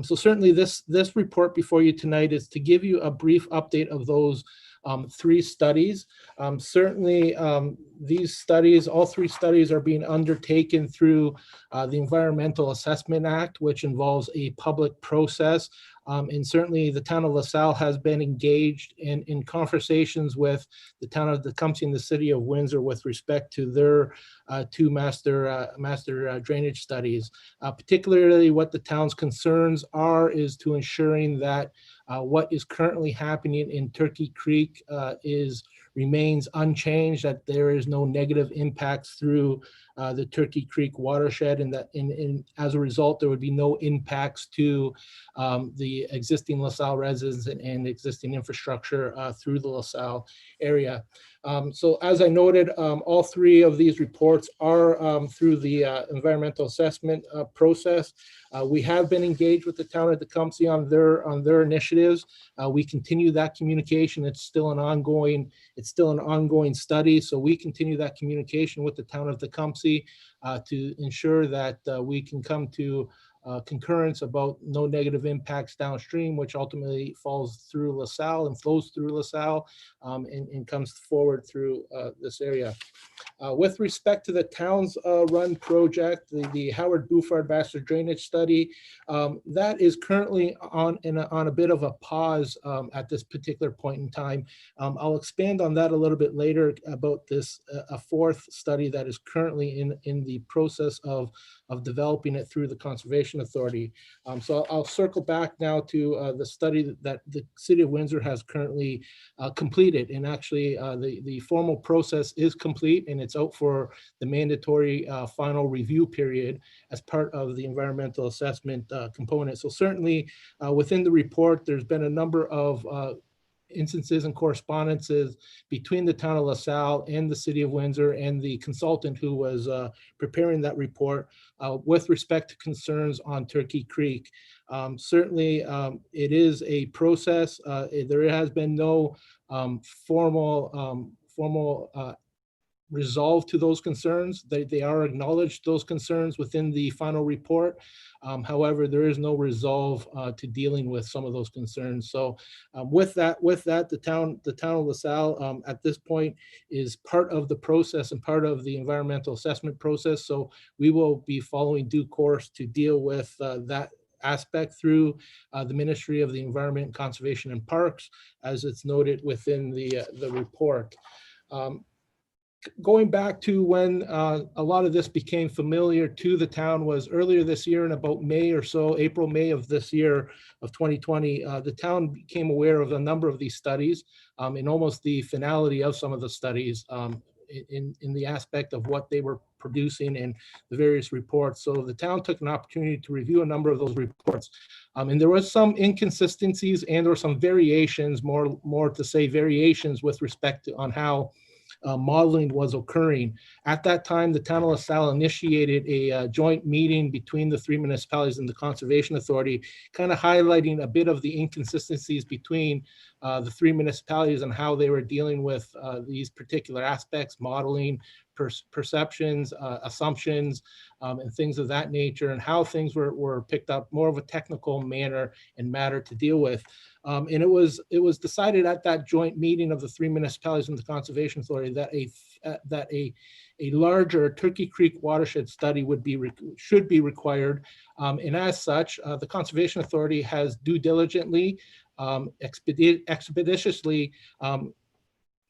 So certainly this report before you tonight is to give you a brief update of those 3 studies. Certainly these studies, all 3 studies are being undertaken through the Environmental Assessment Act, which involves a public process. And certainly the town of LaSalle has been engaged in conversations with the town of Tecumseh and the city of Windsor with respect to their 2 master drainage studies. Particularly what the town's concerns are is to ensuring that what is currently happening in Turkey Creek remains unchanged, that there is no negative impacts through the Turkey Creek watershed, and that as a result, there would be no impacts to the existing LaSalle residents and existing infrastructure through the LaSalle area. So as I noted, all 3 of these reports are through the environmental assessment process. We have been engaged with the town of Tecumseh on their initiatives. We continue that communication. It's still an ongoing study. So we continue that communication with the town of Tecumseh to ensure that we can come to concurrence about no negative impacts downstream, which ultimately falls through LaSalle and flows through LaSalle and comes forward through this area. With respect to the town's run project, the Howard Buford Master Drainage Study, that is currently on a bit of a pause at this particular point in time. I'll expand on that a little bit later about this, a 4th study that is currently in the process of developing it through the Conservation Authority. So I'll circle back now to the study that the City of Windsor has currently completed. And actually the formal process is complete and it's out for the mandatory final review period as part of the environmental assessment component. So certainly within the report, there's been a number of instances and correspondences between the town of LaSalle and the city of Windsor and the consultant who was preparing that report with respect to concerns on Turkey Creek. Certainly it is a process. There has been no formal resolve to those concerns. They are acknowledged, those concerns, within the final report. However, there is no resolve to dealing with some of those concerns. So with that, the town of LaSalle at this point is part of the process and part of the environmental assessment process. So we will be following due course to deal with that aspect through the Ministry of the Environment, Conservation and Parks, as it's noted within the report. Going back to when a lot of this became familiar to the town was earlier this year in about May or so, April, May of this year of 2020, the town became aware of a number of these studies and almost the finality of some of the studies in the aspect of what they were producing and the various reports. So the town took an opportunity to review a number of those reports. And there was some inconsistencies and or some variations, more to say variations with respect to on how modeling was occurring. At that time, the town of LaSalle initiated a joint meeting between the three municipalities and the Conservation Authority, kind of highlighting a bit of the inconsistencies between the three municipalities and how they were dealing with these particular aspects, modeling, perceptions, assumptions, and things of that nature, and how things were picked up more of a technical manner and matter to deal with. And it was decided at that joint meeting of the three municipalities and the Conservation Authority that a larger Turkey Creek watershed study should be required. And as such, the Conservation Authority has due diligently, expeditiously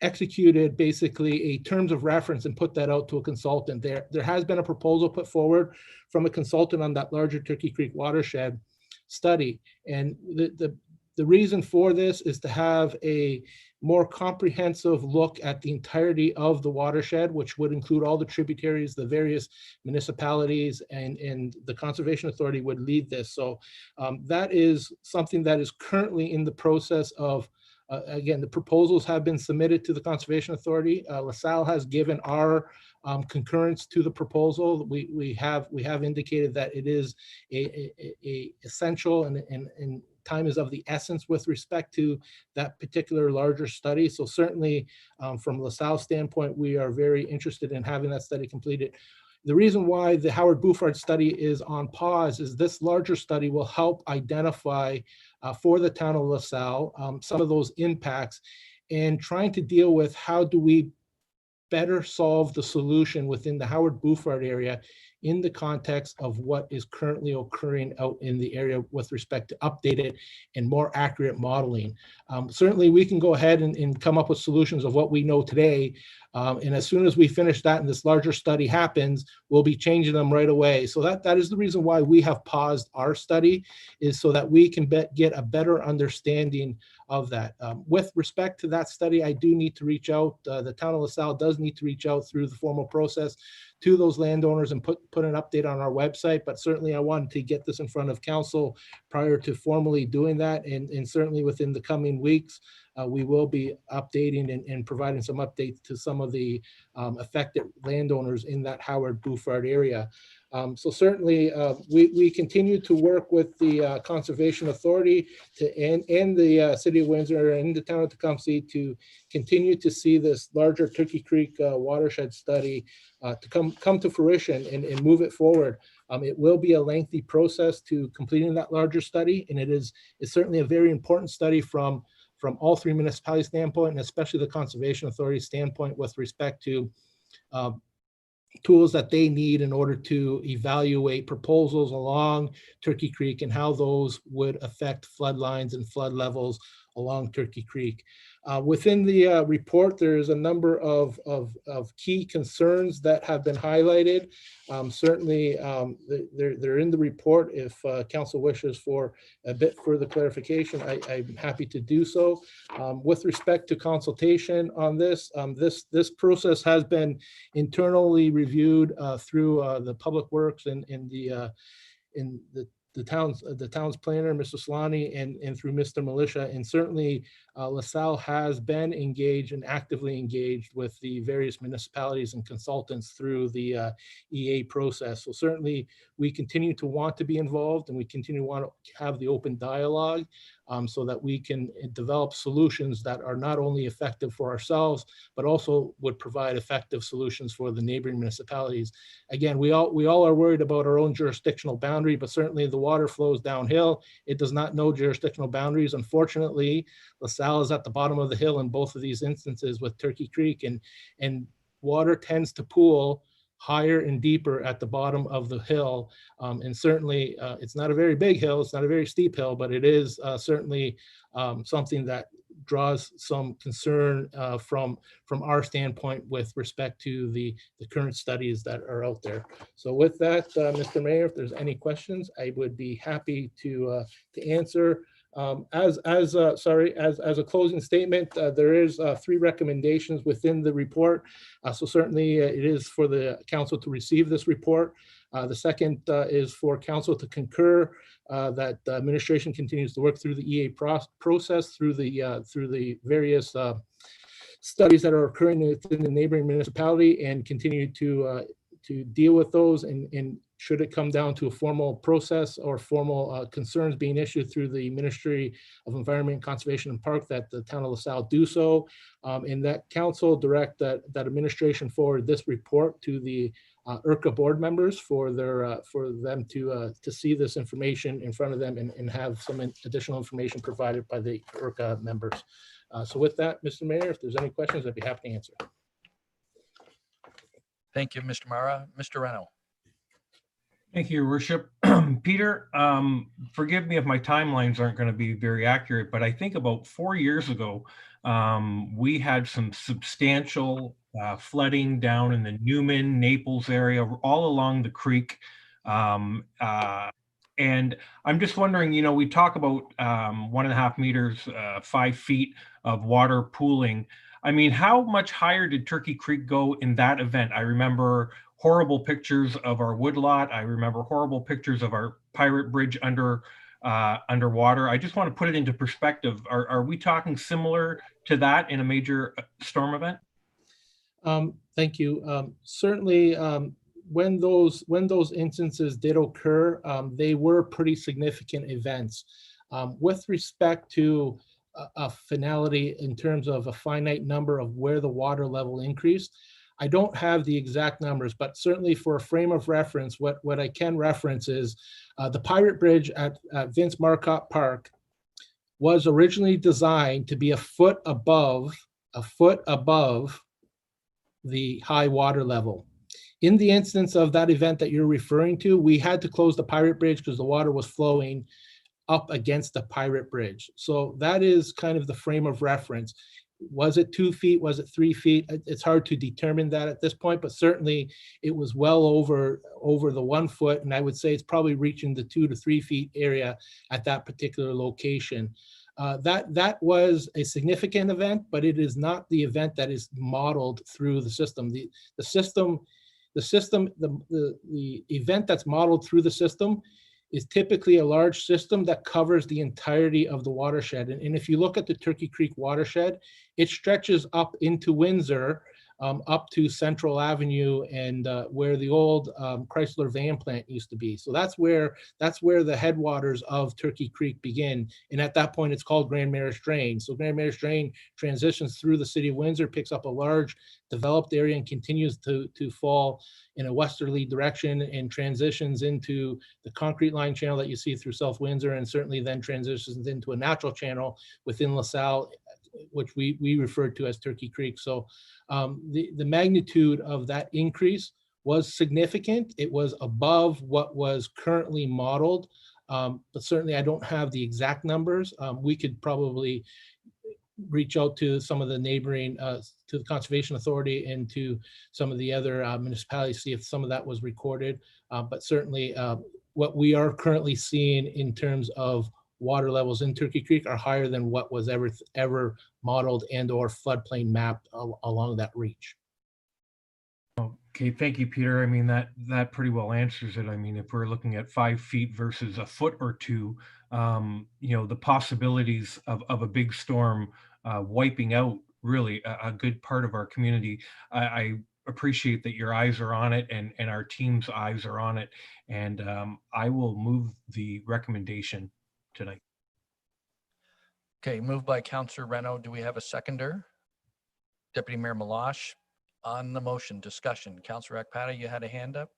executed basically a terms of reference and put that out to a consultant. There has been a proposal put forward from a consultant on that larger Turkey Creek watershed study. And the reason for this is to have a more comprehensive look at the entirety of the watershed, which would include all the tributaries, the various municipalities, and the Conservation Authority would lead this. So that is something that is currently in the process of again, the proposals have been submitted to the Conservation Authority. LaSalle has given our concurrence to the proposal. We have indicated that it is a essential and time is of the essence with respect to that particular larger study. So certainly from LaSalle's standpoint, we are very interested in having that study completed. The reason why the Howard Bouffard study is on pause is this larger study will help identify for the town of LaSalle some of those impacts and trying to deal with how do we better solve the solution within the Howard Bouffard area in the context of what is currently occurring out in the area with respect to updated and more accurate modeling. Certainly we can go ahead and come up with solutions of what we know today. And as soon as we finish that and this larger study happens, we'll be changing them right away. So that is the reason why we have paused our study, is so that we can get a better understanding of that. With respect to that study, I do need to reach out. The town of LaSalle does need to reach out through the formal process to those landowners and put an update on our website. But certainly I wanted to get this in front of council prior to formally doing that. And certainly within the coming weeks, we will be updating and providing some updates to some of the affected landowners in that Howard Bouffard area. So certainly we continue to work with the Conservation Authority and the City of Windsor and the town of Tecumseh to continue to see this larger Turkey Creek watershed study to come to fruition and move it forward. It will be a lengthy process to completing that larger study, and it's certainly a very important study from all three municipalities' standpoint, and especially the Conservation Authority standpoint with respect to tools that they need in order to evaluate proposals along Turkey Creek and how those would affect flood lines and flood levels along Turkey Creek. Within the report, there's a number of key concerns that have been highlighted. Certainly, they're in the report. If council wishes for a bit further clarification, I'm happy to do so. With respect to consultation on this, this process has been internally reviewed through the Public Works and the town's planner, Mr. Solani, and through Mr. Militia. And certainly LaSalle has been engaged and actively engaged with the various municipalities and consultants through the EA process. So certainly we continue to want to be involved, and we continue to want to have the open dialogue so that we can develop solutions that are not only effective for ourselves, but also would provide effective solutions for the neighboring municipalities. Again, we all are worried about our own jurisdictional boundary, but certainly the water flows downhill. It does not know jurisdictional boundaries. Unfortunately, LaSalle is at the bottom of the hill in both of these instances with Turkey Creek, and water tends to pool higher and deeper at the bottom of the hill. And certainly it's not a very big hill, it's not a very steep hill, but it is certainly something that draws some concern from our standpoint with respect to the current studies that are out there. So with that, Mr. Mayor, if there's any questions, I would be happy to answer. As a closing statement, there is 3 recommendations within the report. So certainly it is for the council to receive this report. The second is for council to concur that the administration continues to work through the EA process through the various studies that are occurring within the neighboring municipality and continue to deal with those. And should it come down to a formal process or formal concerns being issued through the Ministry of Environment, Conservation and Park, that the town of LaSalle do so. And that council direct that administration forward this report to the IRCA board members for them to see this information in front of them and have some additional information provided by the IRCA members. So with that, Mr. Mayor, if there's any questions, I'd be happy to answer. Thank you, Mr. Mara. Mr. Reno. Thank you, Your Worship. Peter, forgive me if my timelines aren't going to be very accurate, but I think about 4 years ago, we had some substantial flooding down in the Newman, Naples area, all along the creek. And I'm just wondering, you know, we talk about 1.5 meters, 5 feet of water pooling. I mean, how much higher did Turkey Creek go in that event? I remember horrible pictures of our woodlot. I remember horrible pictures of our pirate bridge underwater. I just want to put it into perspective. Are we talking similar to that in a major storm event? Thank you. Certainly, when those instances did occur, they were pretty significant events. With respect to a finality in terms of a finite number of where the water level increased, I don't have the exact numbers, but certainly for a frame of reference, what I can reference is the Pirate Bridge at Vince Marcotte Park was originally designed to be a foot above the high water level. In the instance of that event that you're referring to, we had to close the Pirate Bridge because the water was flowing up against the Pirate Bridge. So that is kind of the frame of reference. Was it 2 feet? Was it 3 feet? It's hard to determine that at this point, but certainly it was well over the 1 foot. And I would say it's probably reaching the 2 to 3 feet area at that particular location. That was a significant event, but it is not the event that is modeled through the system. The event that's modeled through the system is typically a large system that covers the entirety of the watershed. And if you look at the Turkey Creek watershed, it stretches up into Windsor, up to Central Avenue and where the old Chrysler van plant used to be. So that's where the headwaters of Turkey Creek begin. And at that point, it's called Grand Maris Drain. So Grand Maris Drain transitions through the city of Windsor, picks up a large developed area and continues to fall in a westerly direction and transitions into the concrete line channel that you see through South Windsor, and certainly then transitions into a natural channel within LaSalle, which we refer to as Turkey Creek. So the magnitude of that increase was significant. It was above what was currently modeled, but certainly I don't have the exact numbers. We could probably reach out to some of the neighboring, to the Conservation Authority and to some of the other municipalities, see if some of that was recorded. But certainly what we are currently seeing in terms of water levels in Turkey Creek are higher than what was ever modeled and or floodplain mapped along that reach. Okay, thank you, Peter. I mean, that pretty well answers it. I mean, if we're looking at 5 feet versus a foot or two, you know, the possibilities of a big storm wiping out really a good part of our community. I appreciate that your eyes are on it and our team's eyes are on it. And I will move the recommendation tonight. Okay, moved by Councillor Reno. Do we have a seconder? Deputy Mayor Malash, on the motion, discussion. Councillor Akpata, you had a hand up?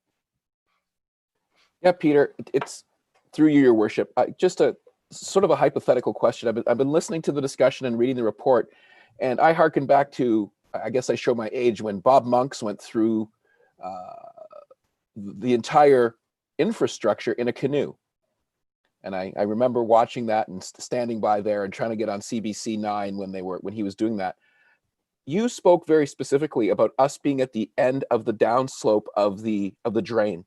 Yeah, Peter, it's through you, Your Worship. Just a sort of a hypothetical question. I've been listening to the discussion and reading the report, and I hearken back to, I guess I show my age, when Bob Monks went through the entire infrastructure in a canoe. And I remember watching that and standing by there and trying to get on CBC 9 when he was doing that. You spoke very specifically about us being at the end of the downslope of the drain.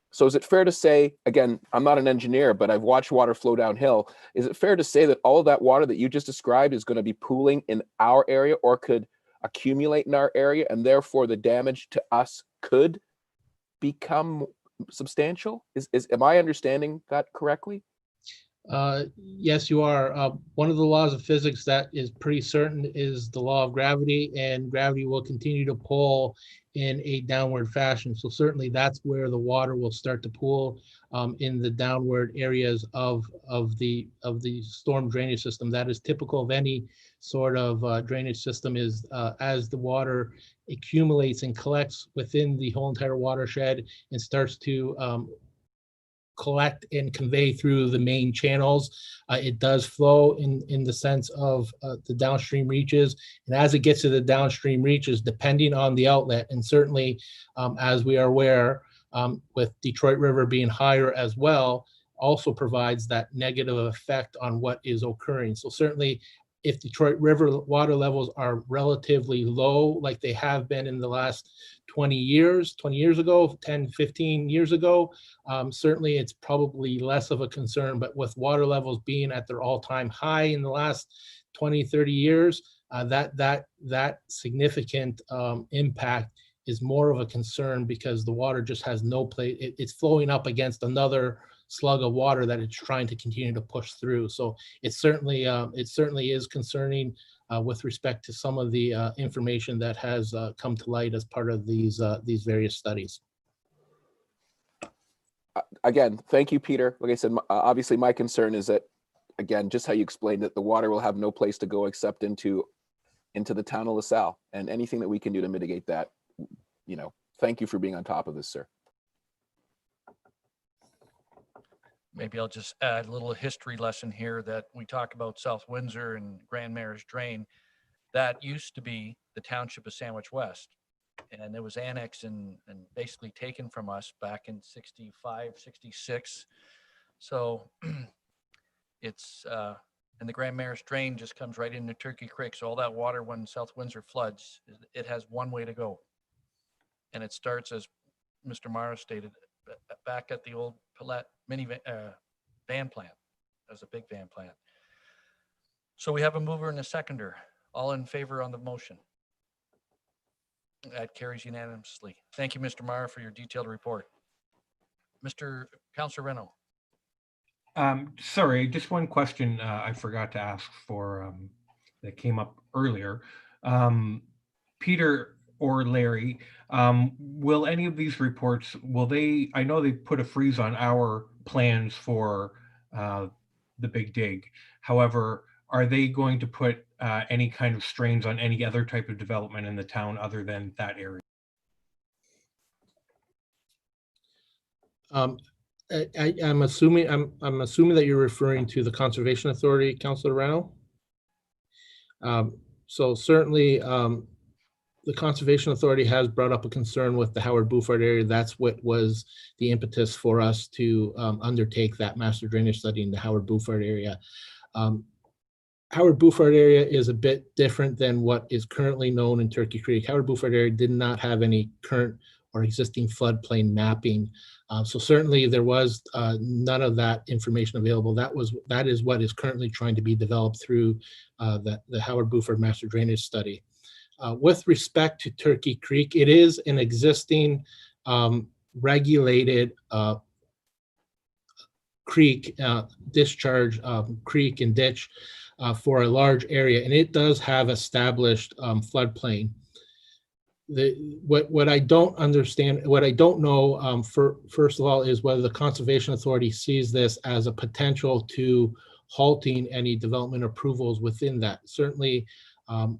So is it fair to say, again, I'm not an engineer, but I've watched water flow downhill. Is it fair to say that all of that water that you just described is going to be pooling in our area or could accumulate in our area, and therefore the damage to us could become substantial? Am I understanding that correctly? Yes, you are. One of the laws of physics that is pretty certain is the law of gravity, and gravity will continue to pull in a downward fashion. So certainly that's where the water will start to pool in the downward areas of the storm drainage system. That is typical of any sort of drainage system. Is as the water accumulates and collects within the whole entire watershed and starts to collect and convey through the main channels. It does flow in the sense of the downstream reaches. And as it gets to the downstream reaches, depending on the outlet, and certainly as we are aware, with Detroit River being higher as well, also provides that negative effect on what is occurring. So certainly if Detroit River water levels are relatively low, like they have been in the last 20 years ago, 10, 15 years ago, certainly it's probably less of a concern. But with water levels being at their all-time high in the last 20, 30 years, that significant impact is more of a concern because the water just has no place. It's flowing up against another slug of water that it's trying to continue to push through. So it certainly is concerning with respect to some of the information that has come to light as part of these various studies. Again, thank you, Peter. Like I said, obviously my concern is that, again, just how you explained it, the water will have no place to go except into the town of LaSalle, and anything that we can do to mitigate that, thank you for being on top of this, sir. Maybe I'll just add a little history lesson here that we talk about South Windsor and Grand Mayor's Drain. That used to be the township of Sandwich West, and it was annexed and basically taken from us back in 65, 66. So it's, and the Grand Mayor's Drain just comes right into Turkey Creek. So all that water, when South Windsor floods, it has one way to go. And it starts, as Mr. Morrow stated, back at the old Palette mini van plant. That was a big van plant. So we have a mover and a seconder. All in favor on the motion? That carries unanimously. Thank you, Mr. Morrow, for your detailed report. Mr. Councilor Reno. Sorry, just one question I forgot to ask for that came up earlier. Peter or Larry, will any of these reports, I know they put a freeze on our plans for the Big Dig. However, are they going to put any kind of strains on any other type of development in the town other than that area? I'm assuming that you're referring to the Conservation Authority, Councilor Rao. So certainly the Conservation Authority has brought up a concern with the Howard Buford area. That's what was the impetus for us to undertake that master drainage study in the Howard Buford area. Howard Buford area is a bit different than what is currently known in Turkey Creek. Howard Buford area did not have any current or existing floodplain mapping. So certainly there was none of that information available. That is what is currently trying to be developed through the Howard Buford master drainage study. With respect to Turkey Creek, it is an existing regulated creek, discharge creek and ditch for a large area, and it does have established floodplain. What I don't understand, what I don't know, first of all, is whether the Conservation Authority sees this as a potential to halting any development approvals within that. Certainly,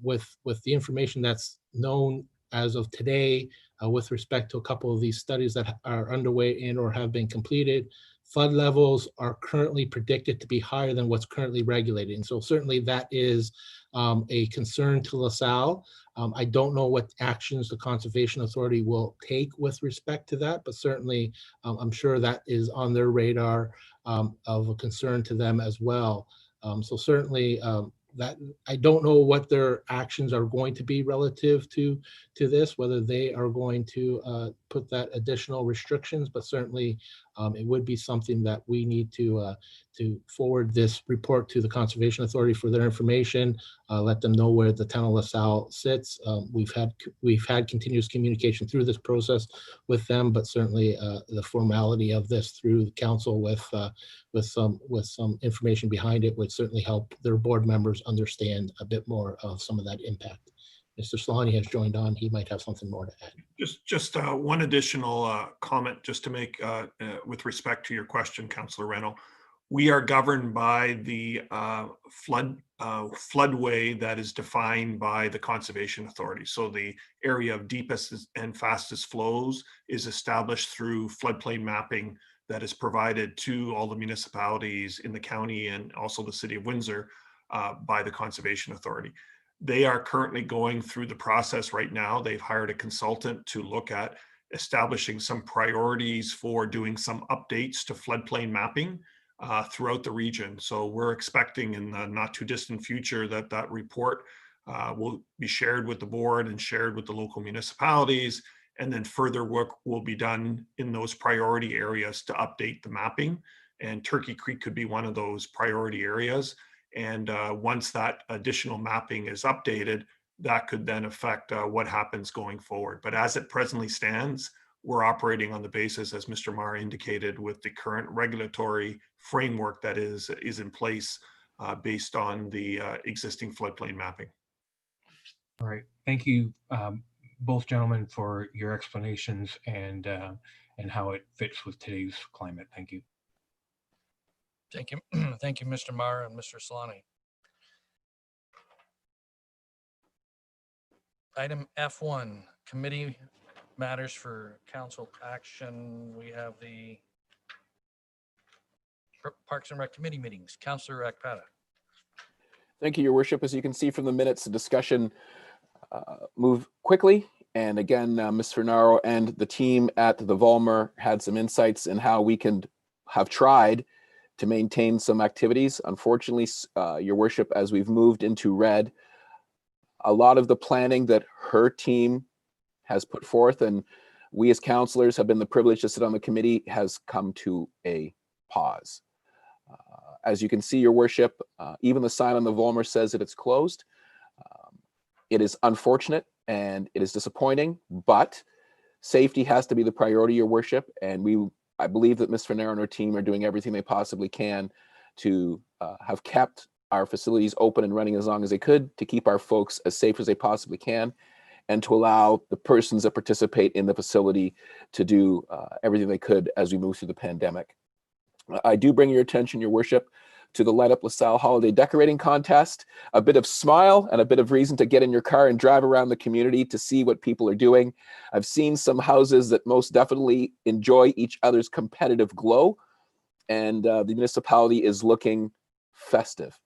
with the information that's known as of today, with respect to a couple of these studies that are underway and or have been completed, flood levels are currently predicted to be higher than what's currently regulated. And so certainly that is a concern to LaSalle. I don't know what actions the Conservation Authority will take with respect to that, but certainly I'm sure that is on their radar of a concern to them as well. So certainly that I don't know what their actions are going to be relative to this, whether they are going to put that additional restrictions, but certainly it would be something that we need to forward this report to the Conservation Authority for their information, let them know where the town of LaSalle sits. We've had continuous communication through this process with them, but certainly the formality of this through the council with some information behind it would certainly help their board members understand a bit more of some of that impact. Mr. Solani has joined on. He might have something more to add. Just one additional comment just to make with respect to your question, Councillor Reno. We are governed by the floodway that is defined by the Conservation Authority. So the area of deepest and fastest flows is established through floodplain mapping that is provided to all the municipalities in the county and also the city of Windsor by the Conservation Authority. They are currently going through the process right now. They've hired a consultant to look at establishing some priorities for doing some updates to floodplain mapping throughout the region. So we're expecting in the not too distant future that that report will be shared with the board and shared with the local municipalities. And then further work will be done in those priority areas to update the mapping. And Turkey Creek could be one of those priority areas. And once that additional mapping is updated, that could then affect what happens going forward. But as it presently stands, we're operating on the basis, as Mr. Marr indicated, with the current regulatory framework that is in place based on the existing floodplain mapping. All right. Thank you, both gentlemen, for your explanations and how it fits with today's climate. Thank you. Thank you. Thank you, Mr. Marr and Mr. Solani. Item F1, committee matters for council action. We have the Parks and Rec committee meetings. Councillor Akpata. Thank you, Your Worship. As you can see from the minutes, the discussion moved quickly. And again, Ms. Fernaro and the team at the Volmer had some insights in how we can have tried to maintain some activities. Unfortunately, Your Worship, as we've moved into red, a lot of the planning that her team has put forth and we as councillors have been the privilege to sit on the committee has come to a pause. As you can see, Your Worship, even the sign on the Volmer says that it's closed. It is unfortunate and it is disappointing, but safety has to be the priority, Your Worship, and I believe that Ms. Fernaro and her team are doing everything they possibly can to have kept our facilities open and running as long as they could, to keep our folks as safe as they possibly can, and to allow the persons that participate in the facility to do everything they could as we move through the pandemic. I do bring your attention, Your Worship, to the Light Up LaSalle Holiday Decorating Contest, a bit of smile and a bit of reason to get in your car and drive around the community to see what people are doing. I've seen some houses that most definitely enjoy each other's competitive glow, and the municipality is looking festive.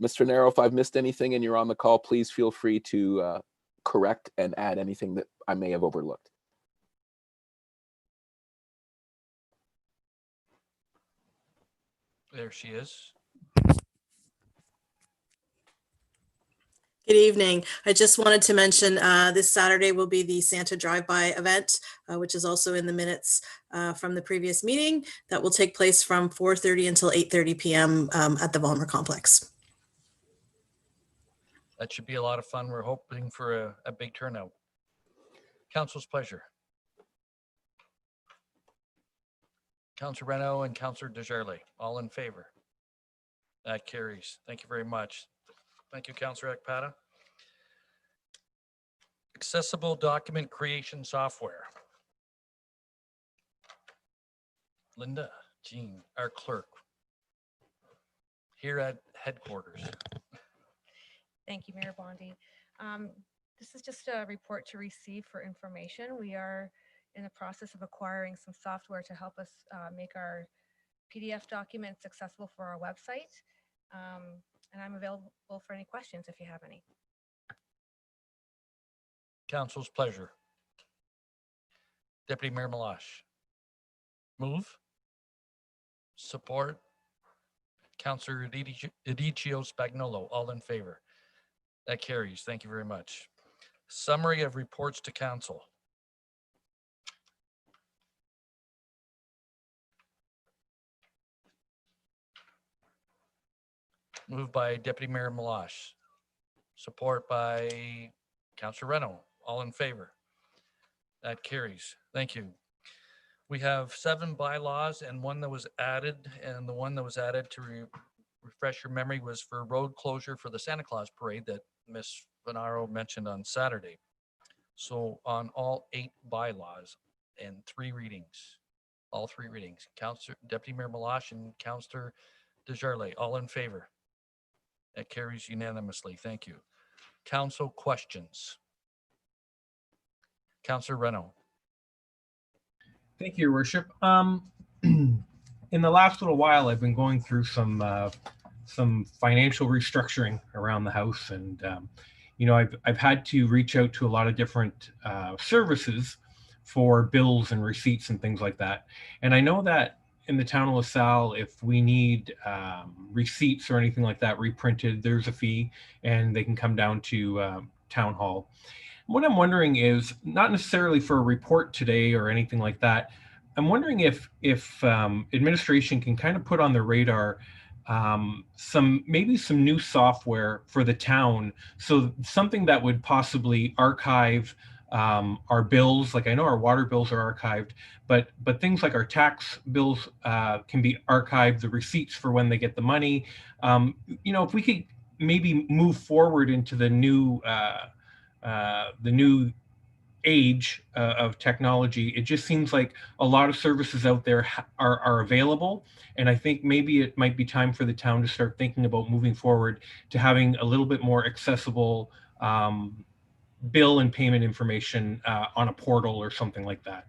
Mr. Nero, if I've missed anything and you're on the call, please feel free to correct and add anything that I may have overlooked. There she is. Good evening. I just wanted to mention this Saturday will be the Santa Drive-By event, which is also in the minutes from the previous meeting. That will take place from 4:30 until 8:30 p.m. At the Volmer Complex. That should be a lot of fun. We're hoping for a big turnout. Council's pleasure. Councilor Reno and Councilor Desjardins, all in favor? That carries. Thank you very much. Thank you, Councilor Akpata. Accessible document creation software. Linda Jean, our clerk, here at headquarters. Thank you, Mayor Bondi. This is just a report to receive for information. We are in the process of acquiring some software to help us make our PDF documents accessible for our website. And I'm available for any questions if you have any. Council's pleasure. Deputy Mayor Malash. Move. Support. Councilor Edicio Spagnolo, all in favor? That carries. Thank you very much. Summary of reports to council. Moved by Deputy Mayor Malash, support by Councillor Reno. All in favor? That carries. Thank you. We have 7 bylaws and one that was added, and the one that was added to refresh your memory was for road closure for the Santa Claus parade that Ms. Venaro mentioned on Saturday. So on all 8 bylaws and 3 readings, all 3 readings, Councillor Deputy Mayor Malash and Councillor Desjardins, all in favor? That carries unanimously. Thank you. Council questions. Councillor Reno. Thank you, Your Worship. In the last little while, I've been going through some financial restructuring around the house, and I've had to reach out to a lot of different services for bills and receipts and things like that. And I know that in the town of LaSalle, if we need receipts or anything like that reprinted, there's a fee, and they can come down to town hall. What I'm wondering is, not necessarily for a report today or anything like that, I'm wondering if administration can kind of put on the radar maybe some new software for the town, so something that would possibly archive our bills. Like, I know our water bills are archived, but things like our tax bills can be archived, the receipts for when they get the money. If we could maybe move forward into the new age of technology, it just seems like a lot of services out there are available. And I think maybe it might be time for the town to start thinking about moving forward to having a little bit more accessible bill and payment information on a portal or something like that.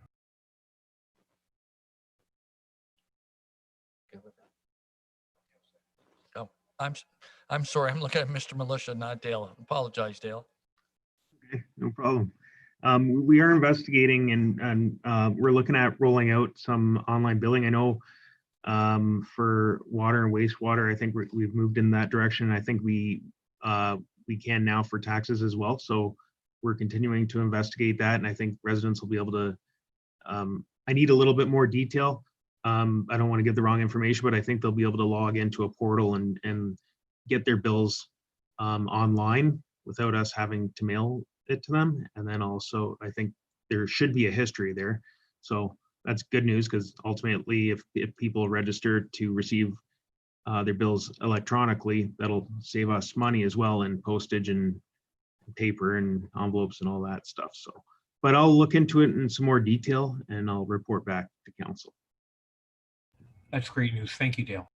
Oh, I'm sorry. I'm looking at Mr. Militia, not Dale. Apologize, Dale. Okay, no problem. We are investigating and we're looking at rolling out some online billing. I know for water and wastewater, I think we've moved in that direction. I think we can now for taxes as well. So we're continuing to investigate that, and I think residents will be able to. I need a little bit more detail. I don't want to give the wrong information, but I think they'll be able to log into a portal and get their bills online without us having to mail it to them. And then also, I think there should be a history there. So that's good news, because ultimately, if people register to receive their bills electronically, that'll save us money as well in postage and paper and envelopes and all that stuff. So, but I'll look into it in some more detail and I'll report back to council. That's great news. Thank you, Dale.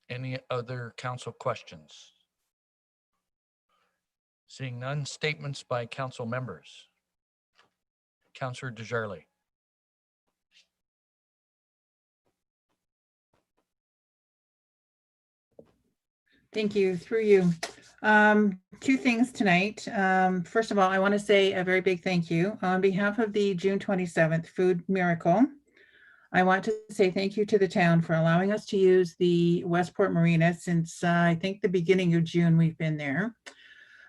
Any other council questions? Seeing none, statements by council members. Councillor Desjardins. Thank you. Through you. 2 things tonight. First of all, I want to say a very big thank you on behalf of the June 27th Food Miracle. I want to say thank you to the town for allowing us to use the Westport Marina since I think the beginning of June we've been there.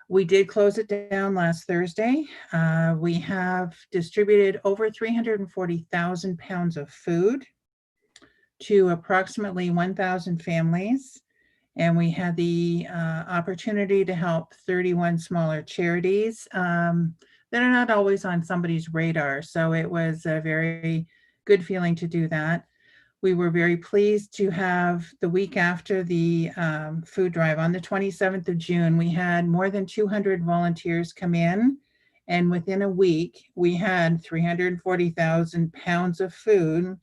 We did close it down last Thursday. We have distributed over 340,000 pounds of food to approximately 1,000 families. And we had the opportunity to help 31 smaller charities that are not always on somebody's radar. So it was a very good feeling to do that. We were very pleased to have the week after the food drive on the 27th of June, we had more than 200 volunteers come in. And within a week, we had 340,000 pounds of food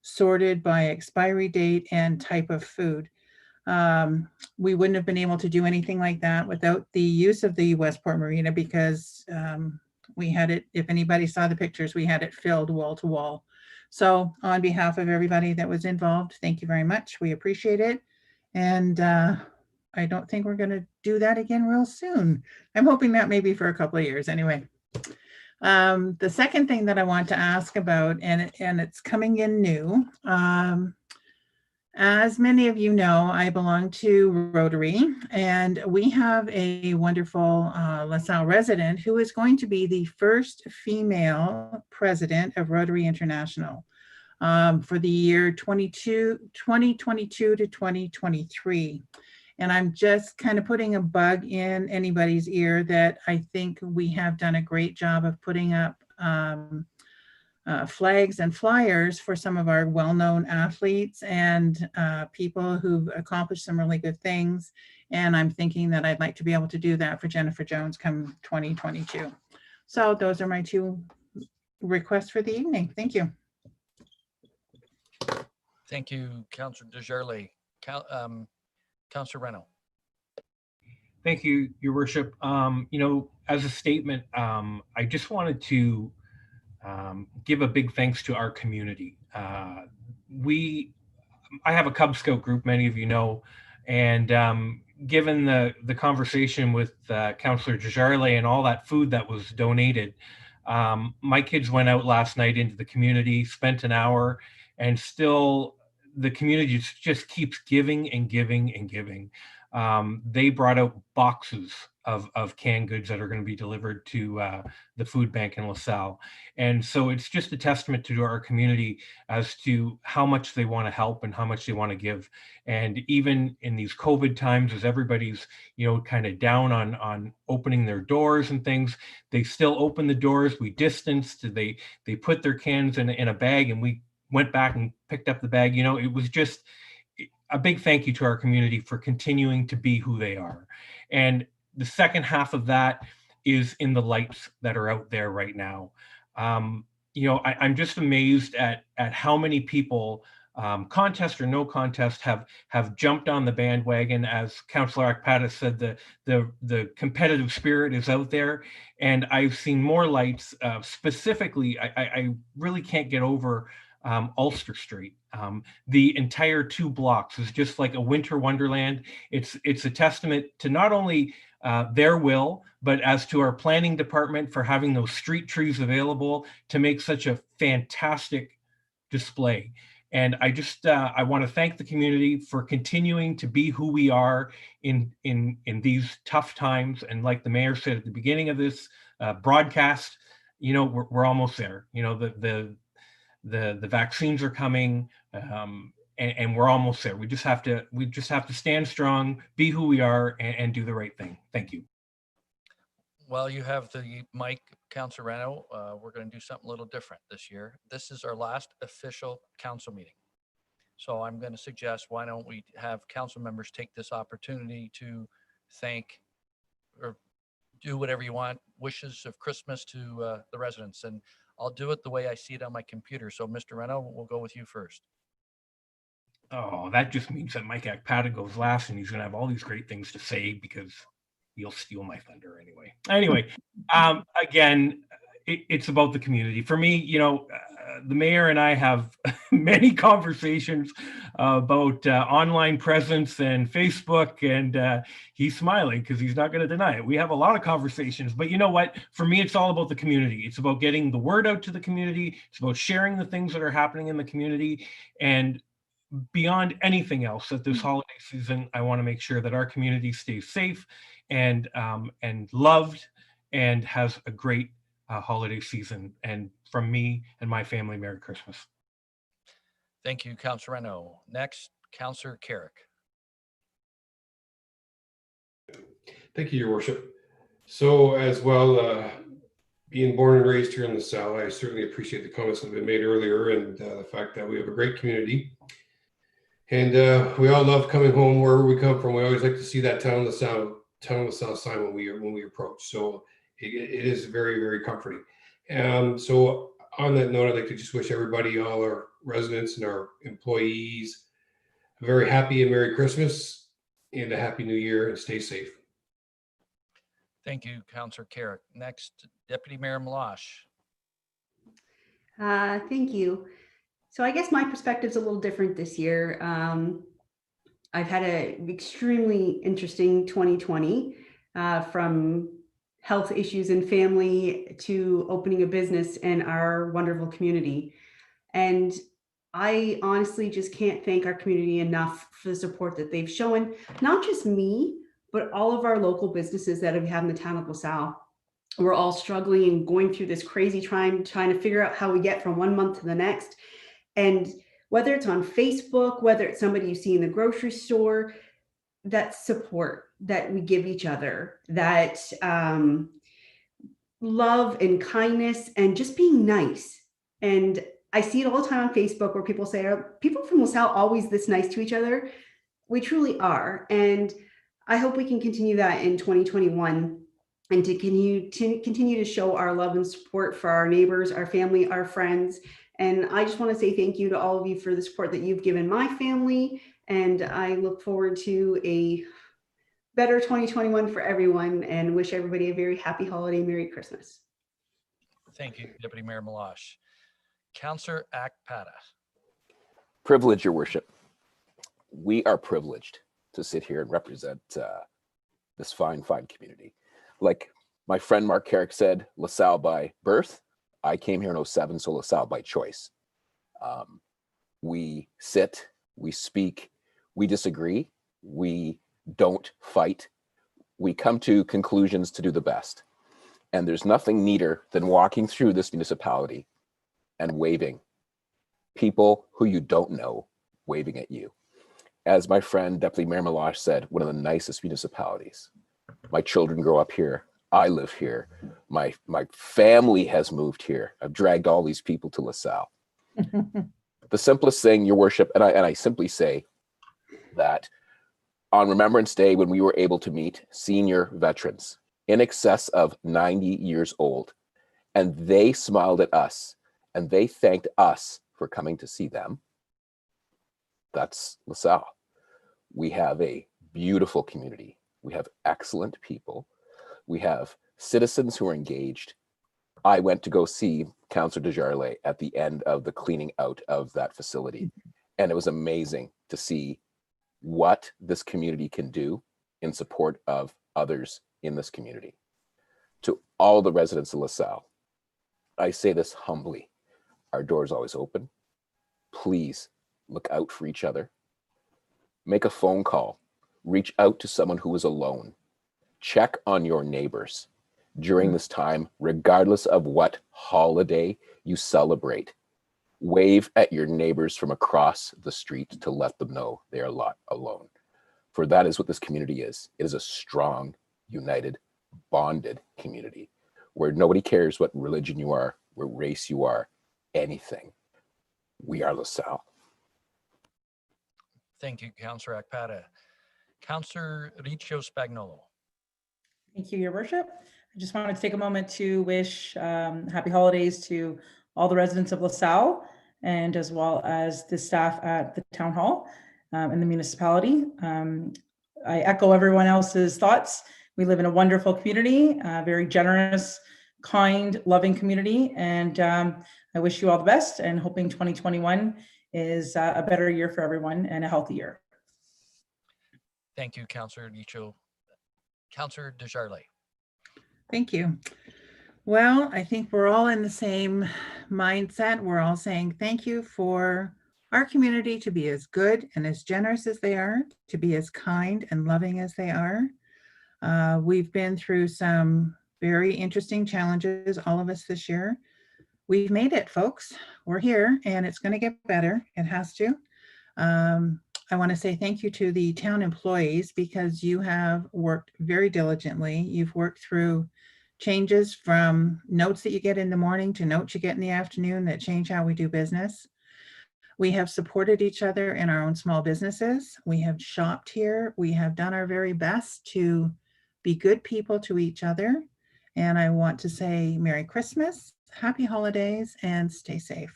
sorted by expiry date and type of food. We wouldn't have been able to do anything like that without the use of the Westport Marina, because we had it, if anybody saw the pictures, we had it filled wall to wall. So on behalf of everybody that was involved, thank you very much. We appreciate it. And I don't think we're going to do that again real soon. I'm hoping that maybe for a couple of years anyway. The second thing that I want to ask about, and it's coming in new, as many of you know, I belong to Rotary, and we have a wonderful LaSalle resident who is going to be the first female president of Rotary International. for the year 2022 to 2023. And I'm just kind of putting a bug in anybody's ear that I think we have done a great job of putting up flags and flyers for some of our well-known athletes and people who've accomplished some really good things. And I'm thinking that I'd like to be able to do that for Jennifer Jones come 2022. So those are my two requests for the evening. Thank you. Thank you, Councillor Desjardins. Councillor Renno. Thank you, Your Worship. You know, as a statement, I just wanted to give a big thanks to our community. I have a Cub Scout group, many of you know, and given the conversation with Councillor Desjardins and all that food that was donated, my kids went out last night into the community, spent an hour, and still the community just keeps giving and giving and giving. They brought out boxes of canned goods that are going to be delivered to the food bank in LaSalle. And so it's just a testament to our community as to how much they want to help and how much they want to give. And even in these COVID times, as everybody's, you know, kind of down on opening their doors and things, they still open the doors. We distanced, they put their cans in a bag, and we went back and picked up the bag. You know, it was just a big thank you to our community for continuing to be who they are. And the second half of that is in the lights that are out there right now. You know, I'm just amazed at how many people, contest or no contest, have jumped on the bandwagon. As Councillor Akpata said, the competitive spirit is out there, and I've seen more lights. Specifically, I really can't get over Ulster Street. The entire 2 blocks is just like a winter wonderland. It's a testament to not only their will, but as to our planning department for having those street trees available to make such a fantastic display. And I just I want to thank the community for continuing to be who we are in these tough times. And like the mayor said at the beginning of this broadcast, you know, we're almost there. You know, the vaccines are coming, and we're almost there. We just have to stand strong, be who we are, and do the right thing. Thank you. Well, you have the mic, Councillor Renno. We're going to do something a little different this year. This is our last official council meeting. So I'm going to suggest, why don't we have council members take this opportunity to thank or do whatever you want, wishes of Christmas to the residents. And I'll do it the way I see it on my computer. So Mr. Renno, we'll go with you first. Oh, that just means that Mike Akpata goes last, and he's going to have all these great things to say because he'll steal my thunder anyway. Anyway, again, it's about the community. For me, you know, the mayor and I have many conversations about online presence and Facebook, and he's smiling because he's not going to deny it. We have a lot of conversations, but you know what? For me, it's all about the community. It's about getting the word out to the community. It's about sharing the things that are happening in the community. And beyond anything else, at this holiday season, I want to make sure that our community stays safe and loved and has a great holiday season. And from me and my family, Merry Christmas. Thank you, Councillor Renno. Next, Councillor Carrick. Thank you, Your Worship. So as well, being born and raised here in LaSalle, I certainly appreciate the comments that have been made earlier, and the fact that we have a great community. And we all love coming home wherever we come from. We always like to see that town LaSalle sign when we approach. So it is very, very comforting. So on that note, I'd like to just wish everybody, all our residents and our employees, a very happy and Merry Christmas and a Happy New Year, and stay safe. Thank you, Councillor Carrick. Next, Deputy Mayor Malash. Thank you. So I guess my perspective's a little different this year. I've had an extremely interesting 2020, from health issues and family to opening a business in our wonderful community. And I honestly just can't thank our community enough for the support that they've shown, not just me, but all of our local businesses that we have in the town of LaSalle. We're all struggling and going through this crazy time, trying to figure out how we get from one month to the next. And whether it's on Facebook, whether it's somebody you see in the grocery store, that support that we give each other, that love and kindness and just being nice. And I see it all the time on Facebook where people say, are people from LaSalle always this nice to each other? We truly are. And I hope we can continue that in 2021 and to continue to show our love and support for our neighbors, our family, our friends. And I just want to say thank you to all of you for the support that you've given my family. And I look forward to a better 2021 for everyone and wish everybody a very happy holiday, Merry Christmas. Thank you, Deputy Mayor Malash. Councillor Akpata. Privilege, Your Worship. We are privileged to sit here and represent this fine community. Like my friend Mark Carrick said, LaSalle by birth. I came here in 07, so LaSalle by choice. We sit, we speak, we disagree, we don't fight. We come to conclusions to do the best. And there's nothing neater than walking through this municipality and waving. People who you don't know waving at you. As my friend Deputy Mayor Malash said, one of the nicest municipalities. My children grow up here. I live here. My family has moved here. I've dragged all these people to LaSalle. The simplest thing, Your Worship, and I simply say that on Remembrance Day, when we were able to meet senior veterans in excess of 90 years old, and they smiled at us and they thanked us for coming to see them, that's LaSalle. We have a beautiful community. We have excellent people. We have citizens who are engaged. I went to go see Councillor Desjardins at the end of the cleaning out of that facility. And it was amazing to see what this community can do in support of others in this community. To all the residents of LaSalle, I say this humbly. Our door is always open. Please look out for each other. Make a phone call. Reach out to someone who is alone. Check on your neighbors during this time, regardless of what holiday you celebrate. Wave at your neighbors from across the street to let them know they are not alone. For that is what this community is. It is a strong, united, bonded community where nobody cares what religion you are, what race you are, anything. We are LaSalle. Thank you, Councillor Akpata. Councillor Riccio Spagnolo. Thank you, Your Worship. I just wanted to take a moment to wish happy holidays to all the residents of LaSalle and as well as the staff at the town hall and the municipality. I echo everyone else's thoughts. We live in a wonderful community, a very generous, kind, loving community, and I wish you all the best and hoping 2021 is a better year for everyone and a healthy year. Thank you, Councillor Riccio. Councillor Desjardins. Thank you. Well, I think we're all in the same mindset. We're all saying thank you for our community to be as good and as generous as they are, to be as kind and loving as they are. We've been through some very interesting challenges, all of us this year. We've made it, folks. We're here and it's going to get better. It has to. I want to say thank you to the town employees because you have worked very diligently. You've worked through changes from notes that you get in the morning to notes you get in the afternoon that change how we do business. We have supported each other in our own small businesses. We have shopped here. We have done our very best to be good people to each other. And I want to say Merry Christmas, Happy Holidays, and stay safe.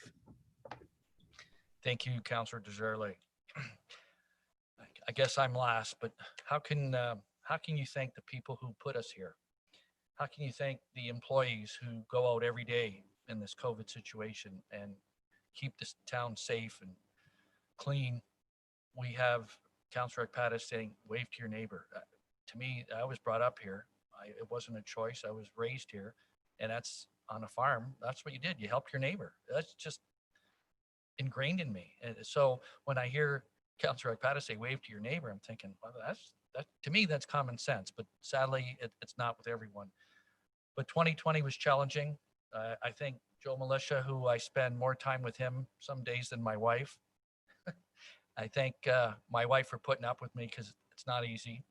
Thank you, Councillor Desjardins. I guess I'm last, but how can you thank the people who put us here? How can you thank the employees who go out every day in this COVID situation and keep this town safe and clean? We have Councillor Akpata saying, wave to your neighbor. To me, I was brought up here. It wasn't a choice. I was raised here, and that's on a farm. That's what you did. You helped your neighbor. That's just ingrained in me. And so when I hear Councillor Akpata say, wave to your neighbor, I'm thinking, well, that to me, that's common sense, but sadly, it's not with everyone. But 2020 was challenging. I think Joe Militia, who I spend more time with him some days than my wife. I thank my wife for putting up with me because it's not easy.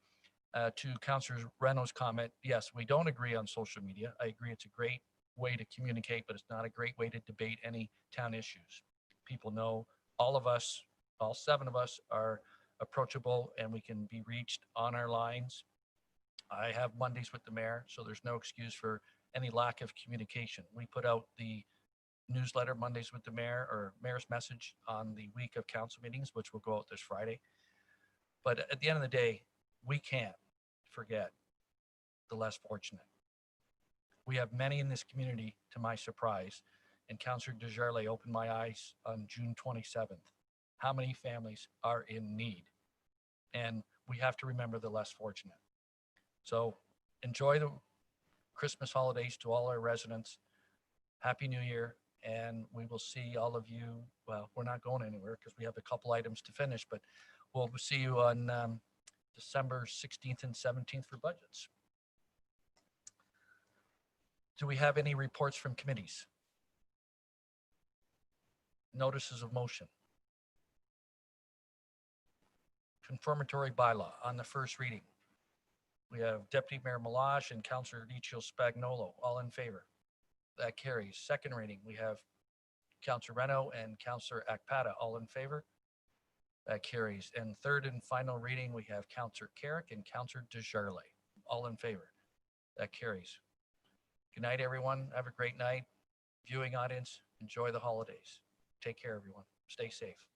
To Councillor Reynolds' comment, yes, we don't agree on social media. I agree it's a great way to communicate, but it's not a great way to debate any town issues. People know all of us, all 7 of us are approachable and we can be reached on our lines. I have Mondays with the mayor, so there's no excuse for any lack of communication. We put out the newsletter Mondays with the mayor or mayor's message on the week of council meetings, which will go out this Friday. But at the end of the day, we can't forget the less fortunate. We have many in this community, to my surprise, and Councillor Desjardins opened my eyes on June 27th. How many families are in need? And we have to remember the less fortunate. So enjoy the Christmas holidays to all our residents. Happy New Year. And we will see all of you. Well, we're not going anywhere because we have a couple items to finish, but we'll see you on December 16th and 17th for budgets. Do we have any reports from committees? Notices of motion. Confirmatory bylaw on the first reading. We have Deputy Mayor Meloche and Councillor Licio Spagnolo, all in favor. That carries. Second reading, we have Councillor Reno and Councillor Akpata, all in favor. That carries. And third and final reading, we have Councillor Carrick and Councillor Desjardins, all in favor. That carries. Good night, everyone. Have a great night. Viewing audience, enjoy the holidays. Take care, everyone. Stay safe.